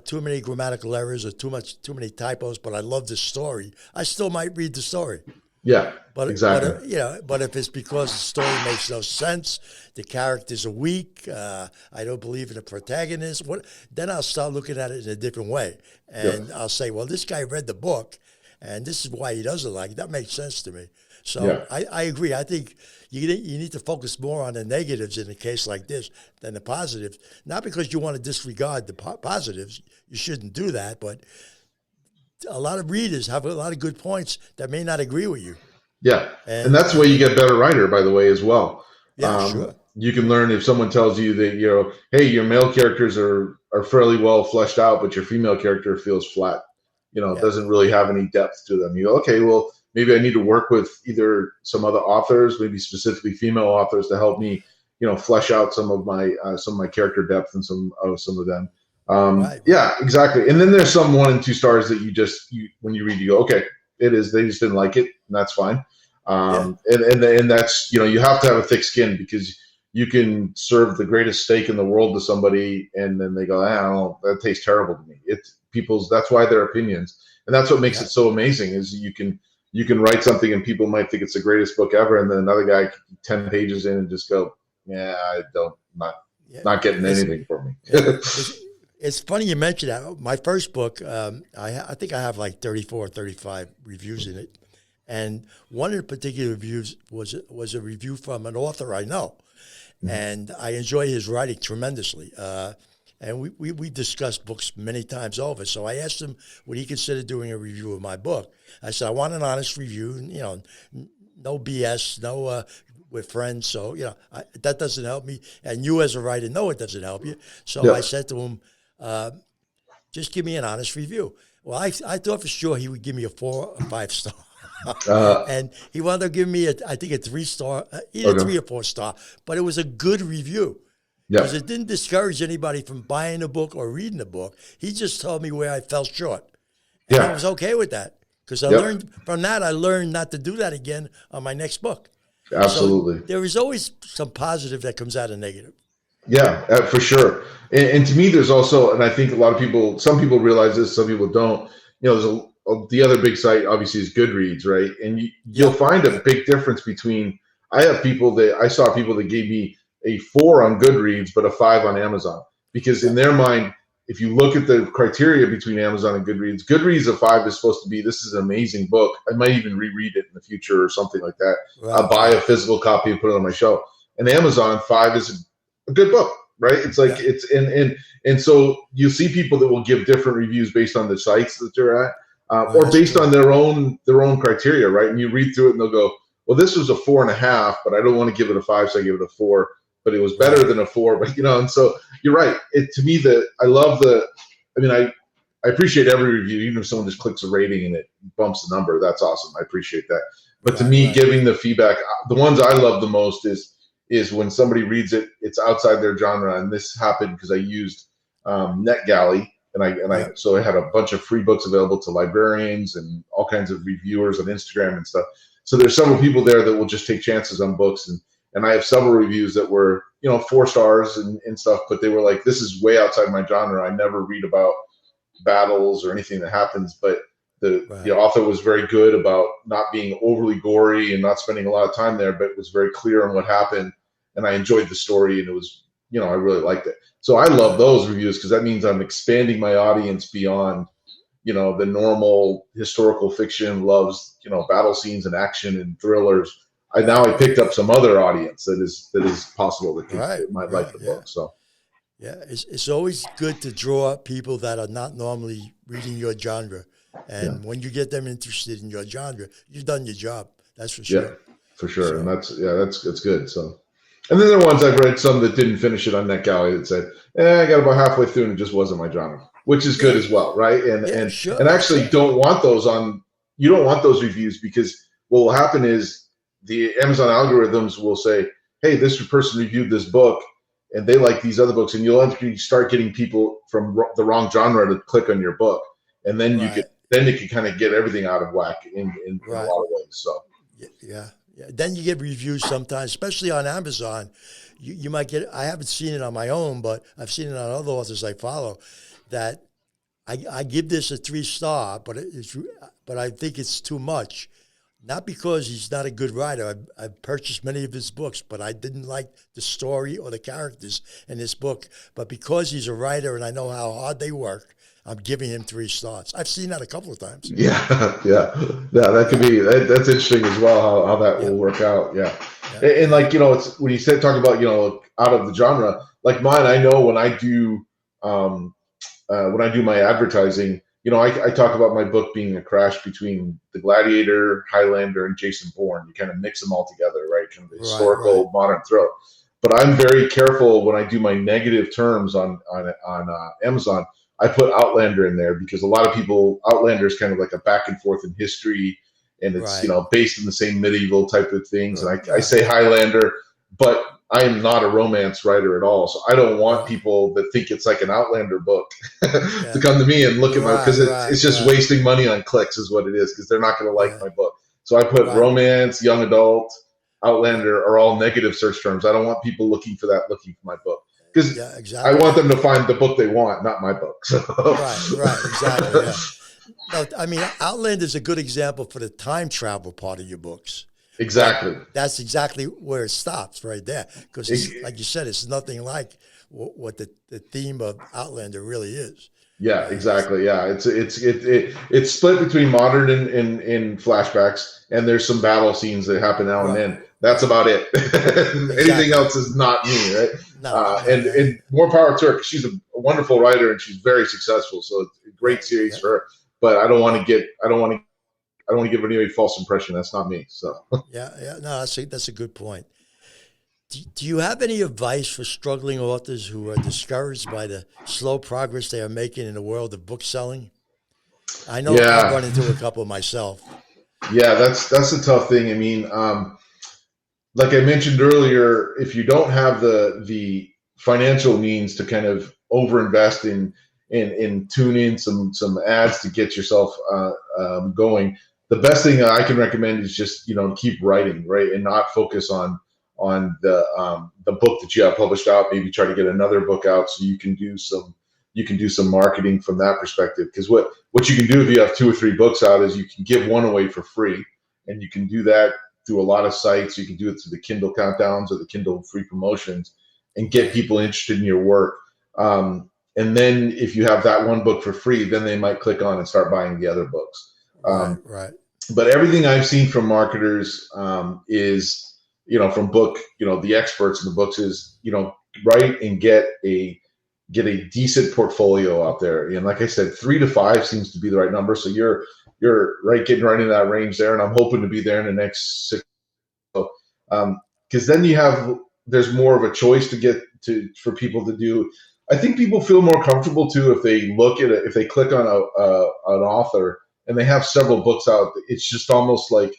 too many grammatical errors or too many typos, but I love the story, I still might read the story. Yeah, exactly. But if it's because the story makes no sense, the characters are weak, I don't believe in the protagonist, then I'll start looking at it in a different way. And I'll say, well, this guy read the book, and this is why he doesn't like it. That makes sense to me. So I agree. I think you need to focus more on the negatives in a case like this than the positives. Not because you want to disregard the positives. You shouldn't do that. But a lot of readers have a lot of good points that may not agree with you. Yeah. And that's the way you get better writer, by the way, as well. Yeah, sure. You can learn if someone tells you that, hey, your male characters are fairly well fleshed out, but your female character feels flat. It doesn't really have any depth to them. You go, okay, well, maybe I need to work with either some other authors, maybe specifically female authors, to help me, flesh out some of my character depth and some of them. Yeah, exactly. And then there's some 1 and 2 stars that when you read, you go, okay, it is. They just didn't like it, and that's fine. And that's, you have to have a thick skin, because you can serve the greatest steak in the world to somebody, and then they go, that tastes terrible to me. That's why they're opinions. And that's what makes it so amazing, is you can write something and people might think it's the greatest book ever, and then another guy 10 pages in and just go, not getting anything from me. It's funny you mentioned that. My first book, I think I have like 34 or 35 reviews in it. And one of the particular reviews was a review from an author I know. And I enjoy his writing tremendously. And we discussed books many times over. So I asked him would he consider doing a review of my book. I said, I want an honest review, no BS, no with friends. So, that doesn't help me. And you as a writer know it doesn't help you. So I said to him, just give me an honest review. Well, I thought for sure he would give me a 4 or 5 star. And he wound up giving me, I think, a 3-star, either 3 or 4 star. But it was a good review. Because it didn't discourage anybody from buying a book or reading a book. He just told me where I fell short. And I was okay with that. Because I learned from that, I learned not to do that again on my next book. Absolutely. So there is always some positive that comes out of negative. Yeah, for sure. And to me, there's also, and I think some people realize this, some people don't, the other big site obviously is Goodreads, right? And you'll find a big difference between. I saw people that gave me a 4 on Goodreads, but a 5 on Amazon, because in their mind, if you look at the criteria between Amazon and Goodreads a 5 is supposed to be, this is an amazing book. I might even reread it in the future or something like that. I'll buy a physical copy and put it on my shelf. And Amazon 5 is a good book, right? It's like it's and so you see people that will give different reviews based on the sites that they're at, or based on their own criteria, right? And you read through it and they'll go, well, this was a 4.5, but I don't want to give it a 5, so I give it a 4. But it was better than a 4. But and so you're right. To me, I appreciate every review, even if someone just clicks a rating and it bumps the number. That's awesome. I appreciate that. But to me, giving the feedback, the ones I love the most is when somebody reads it, it's outside their genre. And this happened because I used NetGalley, so I had a bunch of free books available to librarians and all kinds of reviewers on Instagram and stuff. So there's several people there that will just take chances on books, and I have several reviews that were 4 stars and stuff, but they were like, this is way outside my genre. I never read about battles or anything that happens, but the author was very good about not being overly gory and not spending a lot of time there, but was very clear on what happened, and I enjoyed the story, and it was I really liked it. So I love those reviews because that means I'm expanding my audience beyond the normal historical fiction loves battle scenes and action and thrillers. I picked up some other audience that is possible that might like the book. So it's always good to draw people that are not normally reading your genre, and when you get them interested in your genre, you've done your job. That's for sure. Yeah, for sure. So, and that's good. So, and then there are ones I've read, some that didn't finish it on NetGalley, that said, I got about halfway through and it just wasn't my genre, which is good as well, right? And actually don't want those you don't want those reviews, because what will happen is the Amazon algorithms will say, hey, this person reviewed this book and they like these other books, and you'll actually start getting people from the wrong genre to click on your book, and then it can kind of get everything out of whack in a lot of ways. So then you get reviews sometimes, especially on Amazon. You might get, I haven't seen it on my own, but I've seen it on other authors I follow, that I give this a 3-star, but I think it's too much. Not because he's not a good writer. I've purchased many of his books, but I didn't like the story or the characters in this book. But because he's a writer and I know how hard they work, I'm giving him 3 stars. I've seen that a couple of times. Yeah, that could be, that's interesting as well, how that will work out. Yeah. And like, it's when you talk about, out of the genre, like mine, I know when I do my advertising, I talk about my book being a crash between the Gladiator, Highlander, and Jason Bourne. You kind of mix them all together, right? Kind of the historical modern throw. But I'm very careful when I do my negative terms on Amazon. I put Outlander in there because a lot of people, Outlander is kind of like a back and forth in history, and it's based in the same medieval type of things. And I say Highlander, but I am not a romance writer at all, so I don't want people that think it's like an Outlander book to come to me and look at my, because it's just wasting money on clicks is what it is, because they're not going to like my book. So I put romance, young adult, Outlander are all negative search terms. I don't want people looking for my book, because I want them to find the book they want, not my book. So. Exactly. Yeah. No, I mean, Outlander is a good example for the time travel part of your books. Exactly. But that's exactly where it stops right there, because like you said, it's nothing like what the theme of Outlander really is. Yeah, exactly. Yeah, it's split between modern and flashbacks, and there's some battle scenes that happen now and then. That's about it. Anything else is not me, right? And more power to her, because she's a wonderful writer and she's very successful. So it's a great series for her. But I don't want to give anybody a false impression. That's not me. So no, that's a good point. Do you have any advice for struggling authors who are discouraged by the slow progress they are making in the world of book selling? I know I've run into a couple myself. Yeah, that's a tough thing. I mean, like I mentioned earlier, if you don't have the financial means to kind of overinvest in tune in some ads to get yourself going, the best thing that I can recommend is just keep writing, right, and not focus on the book that you have published out. Maybe try to get another book out so you can do some you can do some marketing from that perspective. Because what you can do if you have 2 or 3 books out is you can give one away for free, and you can do that through a lot of sites. You can do it through the Kindle countdowns or the Kindle free promotions and get people interested in your work. And then if you have that one book for free, then they might click on and start buying the other books. Right. But everything I've seen from marketers is, from book, the experts in the books is, write and get a decent portfolio out there. And like I said, 3 to 5 seems to be the right number. So you're getting right in that range there. And I'm hoping to be there in the next 6. Because then there's more of a choice for people to do. I think people feel more comfortable too if they look at it, if they click on an author and they have several books out. It's just almost like,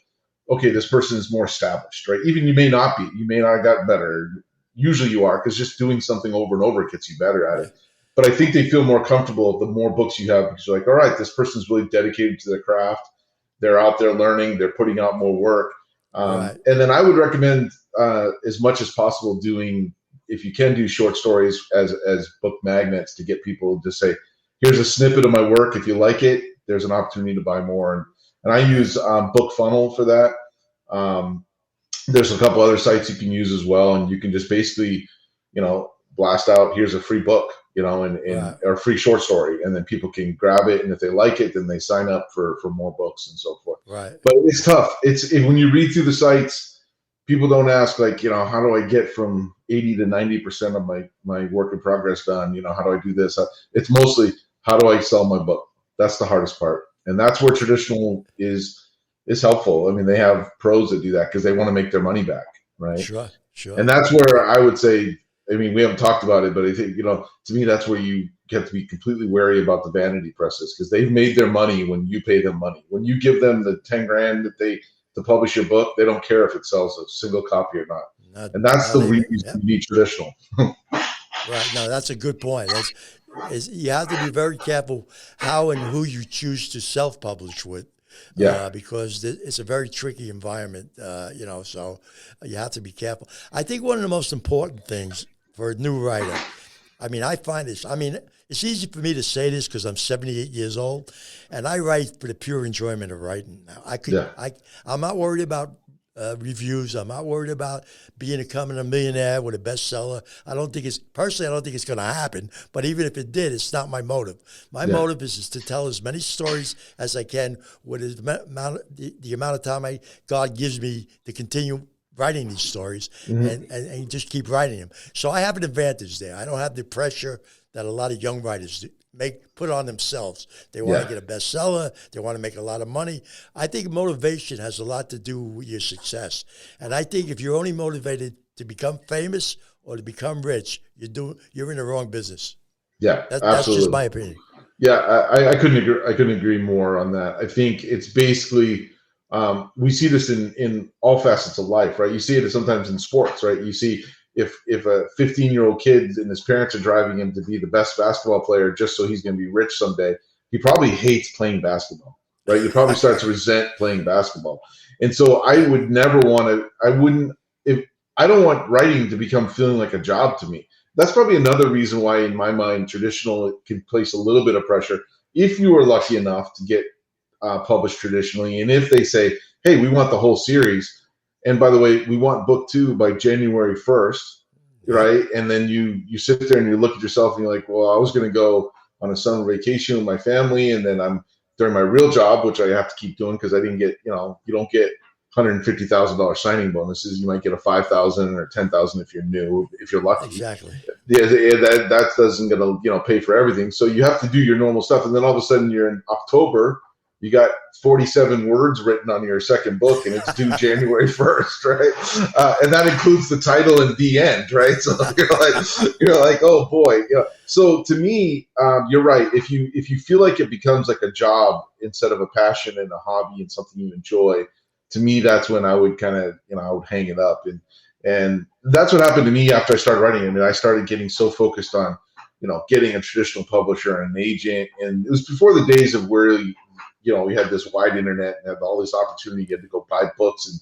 okay, this person is more established, right? Even you may not be, you may not have gotten better. Usually you are, because just doing something over and over gets you better at it. But I think they feel more comfortable the more books you have, because you're like, all right, this person's really dedicated to their craft. They're out there learning. They're putting out more work. And then I would recommend as much as possible doing, if you can, do short stories as book magnets to get people to say, here's a snippet of my work. If you like it, there's an opportunity to buy more. And I use BookFunnel for that. There's a couple other sites you can use as well. And you can just basically, blast out, here's a free book, or a free short story. And then people can grab it. And if they like it, then they sign up for more books and so forth. Right. But it's tough. When you read through the sites, people don't ask, like, how do I get from 80 to 90% of my work in progress done? How do I do this? It's mostly, how do I sell my book? That's the hardest part. And that's where traditional is helpful. I mean, they have pros that do that because they want to make their money back, right? Sure. And that's where I would say, we haven't talked about it, but I think, to me, that's where you get to be completely wary about the vanity presses, because they've made their money when you pay them money. When you give them the 10 grand to publish your book, they don't care if it sells a single copy or not. And that's the reason you need traditional. Right. No, that's a good point. You have to be very careful how and who you choose to self-publish with. Because it's a very tricky environment, so you have to be careful. I think one of the most important things for a new writer, I find this, it's easy for me to say this because I'm 78 years old, and I write for the pure enjoyment of writing. Now, I'm not worried about reviews. I'm not worried about becoming a millionaire with a bestseller. I don't think it's going to happen. But even if it did, it's not my motive. My motive is to tell as many stories as I can with the amount of time God gives me to continue writing these stories, and just keep writing them. So I have an advantage there. I don't have the pressure that a lot of young writers put on themselves. They want to get a bestseller. They want to make a lot of money. I think motivation has a lot to do with your success. And I think if you're only motivated to become famous or to become rich, you're in the wrong business. Yeah, absolutely. That's just my opinion. Yeah, I couldn't agree. I couldn't agree more on that. I think it's basically we see this in all facets of life, right? You see it sometimes in sports, right? You see if a 15-year-old kid and his parents are driving him to be the best basketball player just so he's going to be rich someday, he probably hates playing basketball, right? He probably starts to resent playing basketball. And so I would never want to. I don't want writing to become feeling like a job to me. That's probably another reason why, in my mind, traditional can place a little bit of pressure. If you are lucky enough to get published traditionally, and if they say, hey, we want the whole series, and by the way, we want book 2 by January 1st, right? And then you sit there and you look at yourself and you're like, well, I was going to go on a summer vacation with my family, and then I'm during my real job, which I have to keep doing because I didn't get, you don't get $150,000 signing bonuses. You might get a $5,000 or $10,000 if you're new, if you're lucky. Exactly. Yeah, that doesn't gonna pay for everything. So you have to do your normal stuff, and then all of a sudden you're in October. You got 47 words written on your second book, and it's due January 1st, right? And that includes the title and the end, right? So you're like, oh boy. So to me, you're right. If you feel like it becomes like a job instead of a passion and a hobby and something you enjoy, to me, that's when I would kind of, I would hang it up. And that's what happened to me after I started writing. I mean, I started getting so focused on, getting a traditional publisher and an agent. And it was before the days of where, we had this wide internet and had all this opportunity. You had to go buy books and,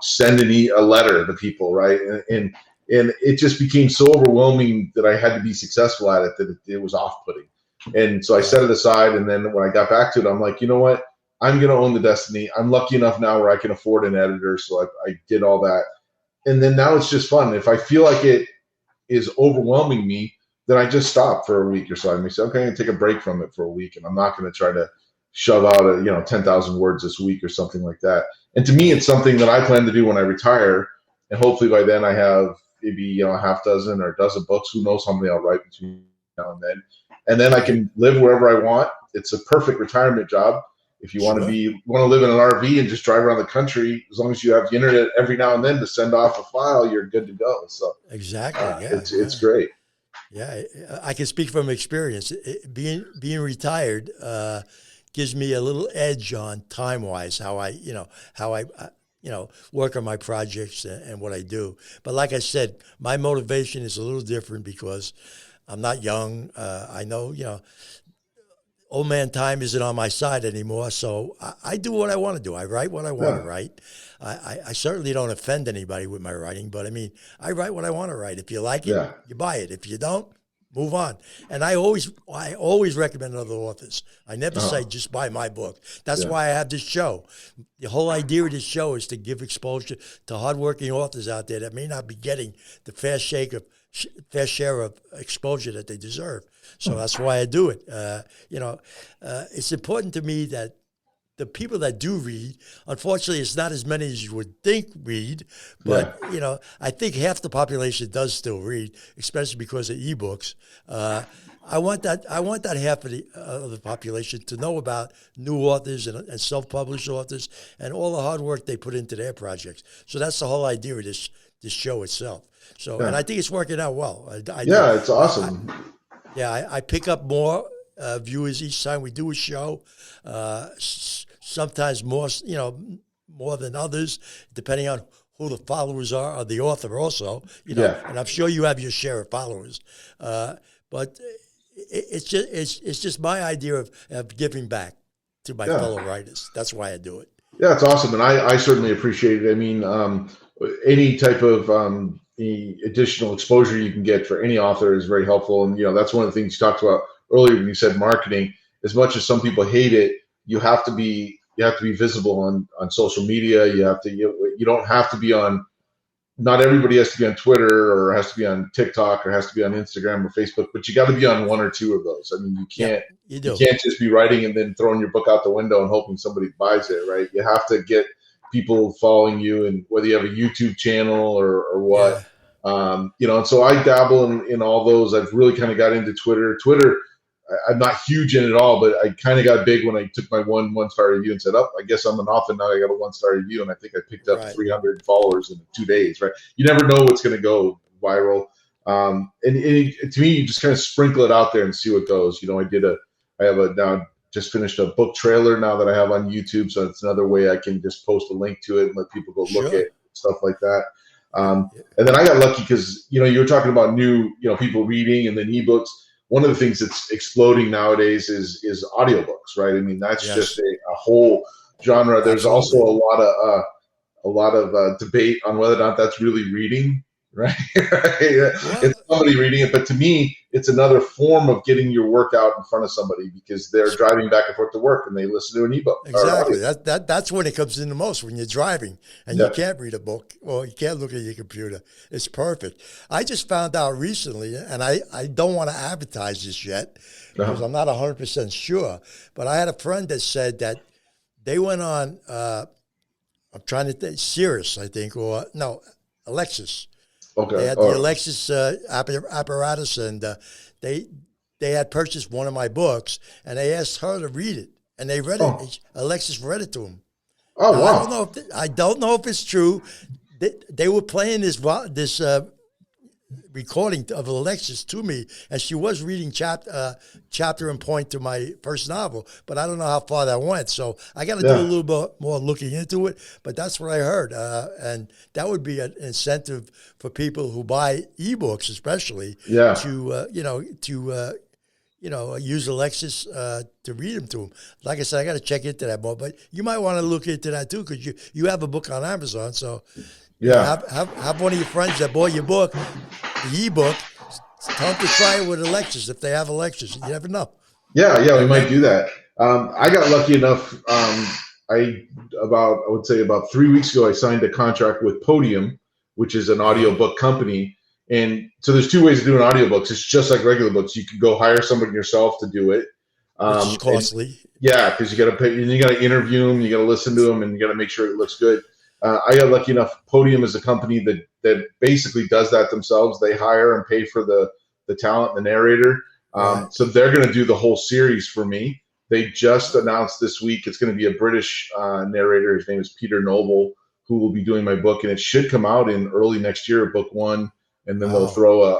send a letter to people, right? And And it just became so overwhelming that I had to be successful at it that it was off-putting. And so I set it aside. And then when I got back to it, I'm like, you know what? I'm going to own the destiny. I'm lucky enough now where I can afford an editor. So I did all that. And then now it's just fun. If I feel like it is overwhelming me, then I just stop for a week or so. I may say, okay, I'm going to take a break from it for a week. And I'm not going to try to shove out 10,000 words this week or something like that. And to me, it's something that I plan to do when I retire. And hopefully by then I have maybe a half dozen or a dozen books. Who knows how many I'll write between now and then. And then I can live wherever I want. It's a perfect retirement job. If you want to live in an RV and just drive around the country, as long as you have the internet every now and then to send off a file, you're good to go. So exactly, it's great. Yeah, I can speak from experience. Being retired gives me a little edge on time wise how I work on my projects and what I do. But like I said, my motivation is a little different because I'm not young. I know old man time isn't on my side anymore, so I do what I want to do. I write what I want to write. I certainly don't offend anybody with my writing, but I mean, I write what I want to write. If you like it, you buy it. If you don't, move on. And I always recommend other authors. I never say just buy my book. That's why I have this show. The whole idea of this show is to give exposure to hardworking authors out there that may not be getting the fair share of exposure that they deserve. So that's why I do it. It's important to me that the people that do read, unfortunately, it's not as many as you would think read, but I think half the population does still read, especially because of ebooks. I want that half of the population to know about new authors and self-published authors and all the hard work they put into their projects. So that's the whole idea of this show itself. So, and I think it's working out well. It's awesome. I pick up more viewers each time we do a show. Sometimes more than others, depending on who the followers are, or the author also. And I'm sure you have your share of followers. But it's just my idea of giving back to my fellow writers. That's why I do it. Yeah, it's awesome, and I certainly appreciate it. I mean, any type of the additional exposure you can get for any author is very helpful. And that's one of the things you talked about earlier when you said marketing. As much as some people hate it, you have to be visible on social media. You don't have to be on. Not everybody has to be on Twitter or has to be on TikTok or has to be on Instagram or Facebook, but you got to be on one or two of those. I mean, you can't just be writing and then throwing your book out the window and hoping somebody buys it, right? You have to get people following you, and whether you have a YouTube channel or what, and so I dabble in all those. I've really kind of got into Twitter. I'm not huge in it all, but I kind of got big when I took my one-star review and said, I guess I'm an author now. I got a one-star review, and I think I picked up 300 followers in 2 days, right? You never know what's going to go viral. And to me, you just kind of sprinkle it out there and see what goes. I just finished a book trailer now that I have on YouTube, so it's another way I can just post a link to it and let people go look at stuff like that. And then I got lucky because, you were talking about new, people reading and then ebooks. One of the things that's exploding nowadays is audiobooks, right? I mean, that's just a whole genre. There's also a lot of debate on whether or not that's really reading, right? It's somebody reading it, but to me, it's another form of getting your work out in front of somebody because they're driving back and forth to work and they listen to an ebook. Exactly. That's when it comes in the most, when you're driving and you can't read a book or you can't look at your computer. It's perfect. I just found out recently, and I don't want to advertise this yet because I'm not 100% sure, but I had a friend that said that they went on, I'm trying to think, Sirius, I think, or no, Alexis. Okay. They had the Alexis apparatus, and they had purchased one of my books, and they asked her to read it, and they read it. Alexis read it to them. Oh, now, wow! I don't know if it's true. They were playing this recording of Alexis to me, and she was reading chapter and point to my first novel, but I don't know how far that went. So I got to do a little bit more looking into it. But that's what I heard, and that would be an incentive for people who buy ebooks, especially to use Alexis to read them to them. Like I said, I got to check into that more, but you might want to look into that too because you have a book on Amazon, so. Yeah. Have one of your friends that bought your book, the ebook, tell them to try it with the lectures if they have a lectures. You never know. Yeah, we might do that. I got lucky enough. I would say about 3 weeks ago, I signed a contract with Podium, which is an audiobook company. And so there's two ways of doing audiobooks. It's just like regular books. You can go hire somebody yourself to do it. Which is costly. Because you got to pay, and you got to interview them, you got to listen to them, and you got to make sure it looks good. I got lucky enough. Podium is a company that basically does that themselves. They hire and pay for the talent, the narrator. So they're going to do the whole series for me. They just announced this week it's going to be a British narrator. His name is Peter Noble, who will be doing my book, and it should come out in early next year, book 1, and then they'll throw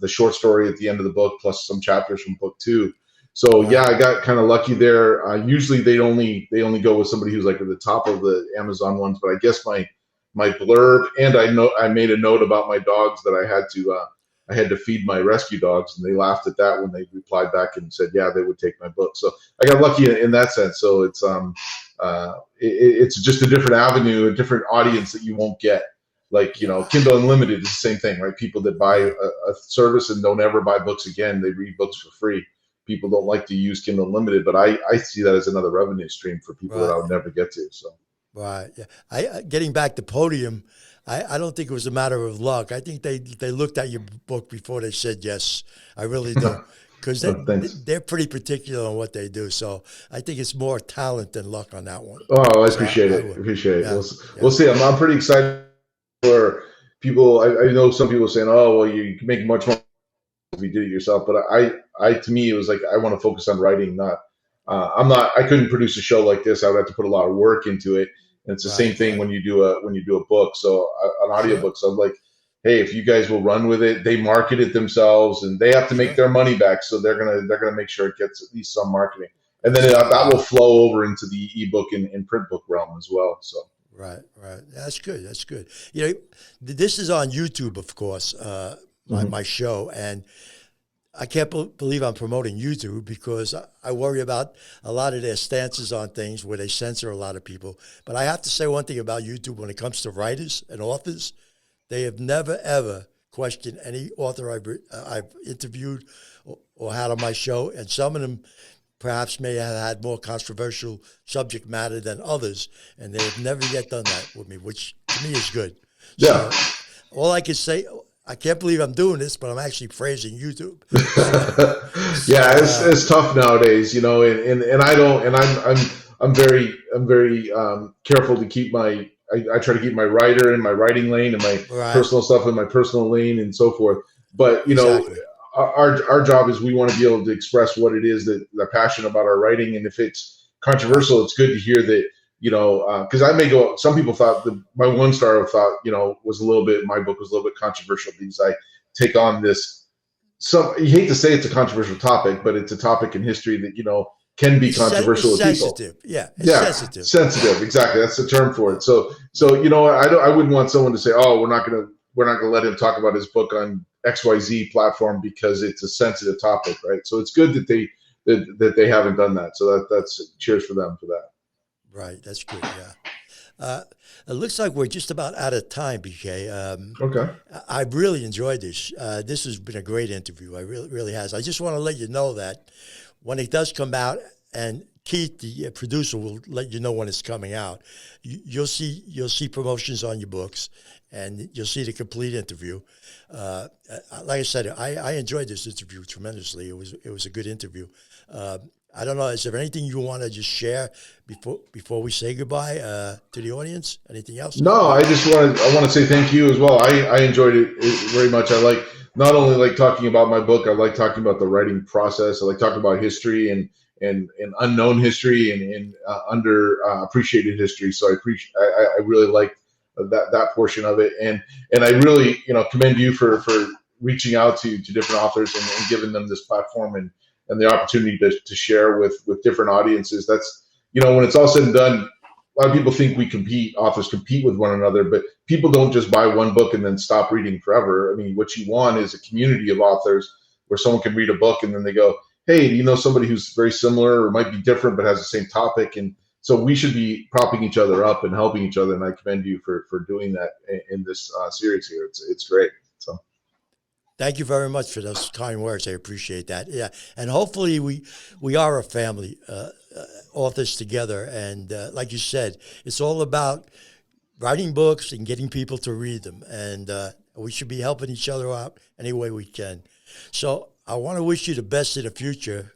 the short story at the end of the book plus some chapters from book 2. So I got kind of lucky there. Usually they only go with somebody who's like at the top of the Amazon ones, but I guess my blurb, and I made a note about my dogs that I had to feed my rescue dogs, and they laughed at that when they replied back and said, yeah, they would take my book. So I got lucky in that sense. So it's just a different avenue, a different audience that you won't get. Like, Kindle Unlimited is the same thing, right? People that buy a service and don't ever buy books again, they read books for free. People don't like to use Kindle Unlimited, but I see that as another revenue stream for people that I would never get to. So, right, yeah. I getting back to Podium, I don't think it was a matter of luck. I think they looked at your book before they said yes. I really do, because they're pretty particular on what they do. So I think it's more talent than luck on that one. Oh, I appreciate it. Yeah. We'll see. I'm pretty excited for people. I know some people are saying, "Oh, well, you can make much more if you did it yourself," but to me, it was like, I want to focus on writing. I couldn't produce a show like this. I would have to put a lot of work into it. And it's the same thing when you do a book. So on audiobooks, I'm like, hey, if you guys will run with it, they market it themselves, and they have to make their money back. So they're gonna make sure it gets at least some marketing, and then that will flow over into the ebook and print book realm as well. So right, that's good. This is on YouTube, of course. My show, and I can't believe I'm promoting YouTube, because I worry about a lot of their stances on things where they censor a lot of people. But I have to say one thing about YouTube when it comes to writers and authors: they have never ever questioned any author I've interviewed or had on my show, and some of them perhaps may have had more controversial subject matter than others, and they have never yet done that with me, which to me is good. Yeah. So all I can say, I can't believe I'm doing this, but I'm actually praising YouTube. Yeah, it's tough nowadays, and I don't, and I'm very careful to keep I try to keep my writing lane and my personal stuff in my personal lane and so forth. But exactly. Our job is, we want to be able to express what it is that they're passionate about our writing, and if it's controversial, it's good to hear that. Because some people thought my one star thought, was my book was a little bit controversial because I take on this. So you hate to say it's a controversial topic, but it's a topic in history that, can be controversial with sensitive. people. Yeah. Sensitive. Sensitive. Exactly. That's the term for it. So, I wouldn't want someone to say, oh, we're not going to let him talk about his book on XYZ platform because it's a sensitive topic. Right. So it's good that they haven't done that. So that's cheers for them for that. Right, that's good. Yeah, it looks like we're just about out of time, BK. Okay. I've really enjoyed this. This has been a great interview. It really has. I just want to let you know that when it does come out, and Keith, the producer, will let you know when it's coming out. You'll see promotions on your books, and you'll see the complete interview. Like I said, I enjoyed this interview tremendously. It was a good interview. I don't know. Is there anything you want to just share before we say goodbye to the audience? Anything else? No, I want to say thank you as well. I enjoyed it very much. I not only talking about my book. I like talking about the writing process. I like talking about history and unknown history and under appreciated history. So I really like that portion of it. And I really commend you for reaching out to different authors and giving them this platform and the opportunity to share with different audiences. That's, when it's all said and done, a lot of people think authors compete with one another, but people don't just buy one book and then stop reading forever. I mean, what you want is a community of authors where someone can read a book and then they go, hey, do you know somebody who's very similar or might be different but has the same topic? And So we should be propping each other up and helping each other. And I commend you for doing that in this series here. It's great. So. Thank you very much for those kind words. I appreciate that. Yeah, and hopefully we are a family, authors together. And like you said, it's all about writing books and getting people to read them. And we should be helping each other out any way we can. So I want to wish you the best in the future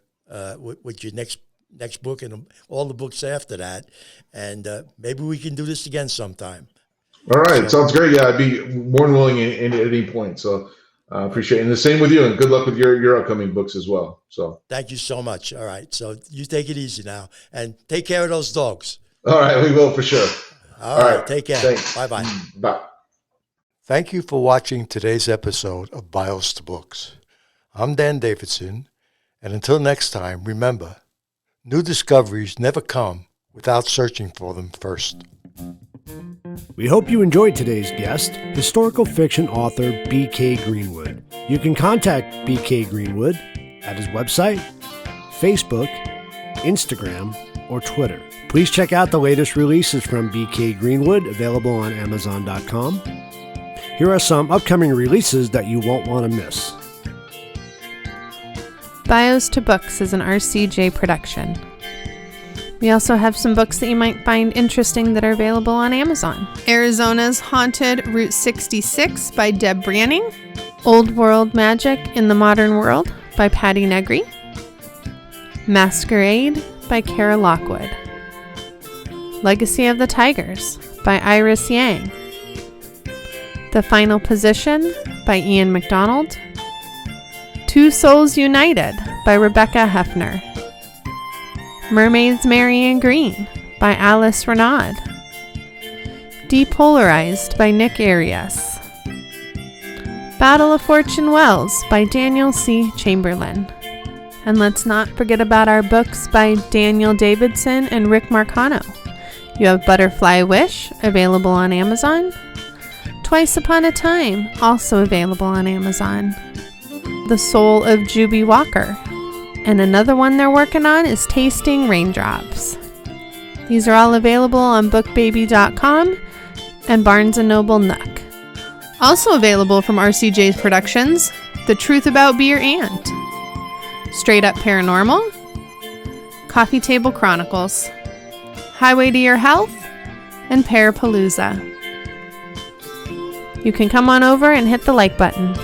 with your next book and all the books after that. And maybe we can do this again sometime. All right, sounds great. Yeah, I'd be more than willing at any point. So. Appreciate it. And the same with you, and good luck with your upcoming books as well. So thank you so much. All right. So you take it easy now and take care of those dogs. All right, we will for sure. All right. Take care. Thanks. Bye-bye. Bye. Thank you for watching today's episode of BIOS to Books. I'm Dan Davidson, and until next time, remember, new discoveries never come without searching for them first. We hope you enjoyed today's guest, historical fiction author BK Greenwood. You can contact BK Greenwood at his website, Facebook, Instagram, or Twitter. Please check out the latest releases from BK Greenwood, available on Amazon.com. Here are some upcoming releases that you won't want to miss. BIOS to Books is an RCJ production. We also have some books that you might find interesting that are available on Amazon. Arizona's Haunted Route 66 by Deb Branning. Old World Magic in the Modern World by Patty Negri. Masquerade by Kara Lockwood. Legacy of the Tigers by Iris Yang. The Final Position by Ian MacDonald. Two Souls United by Rebecca Hefner. Mermaids Mary and Green by Alice Renaud. Depolarized by Nick Arias. Battle of Fortune Wells by Daniel C. Chamberlain. And let's not forget about our books by Daniel Davidson and Rick Marcano. You have Butterfly Wish, available on Amazon. Twice Upon a Time, also available on Amazon. The Soul of Juby Walker. And another one they're working on is Tasting Raindrops. These are all available on bookbaby.com and Barnes & Noble Nook. Also available from RCJ's Productions, The Truth About Be Your Aunt, Straight Up Paranormal, Coffee Table Chronicles, Highway to Your Health, and Parapalooza. You can come on over and hit the like button.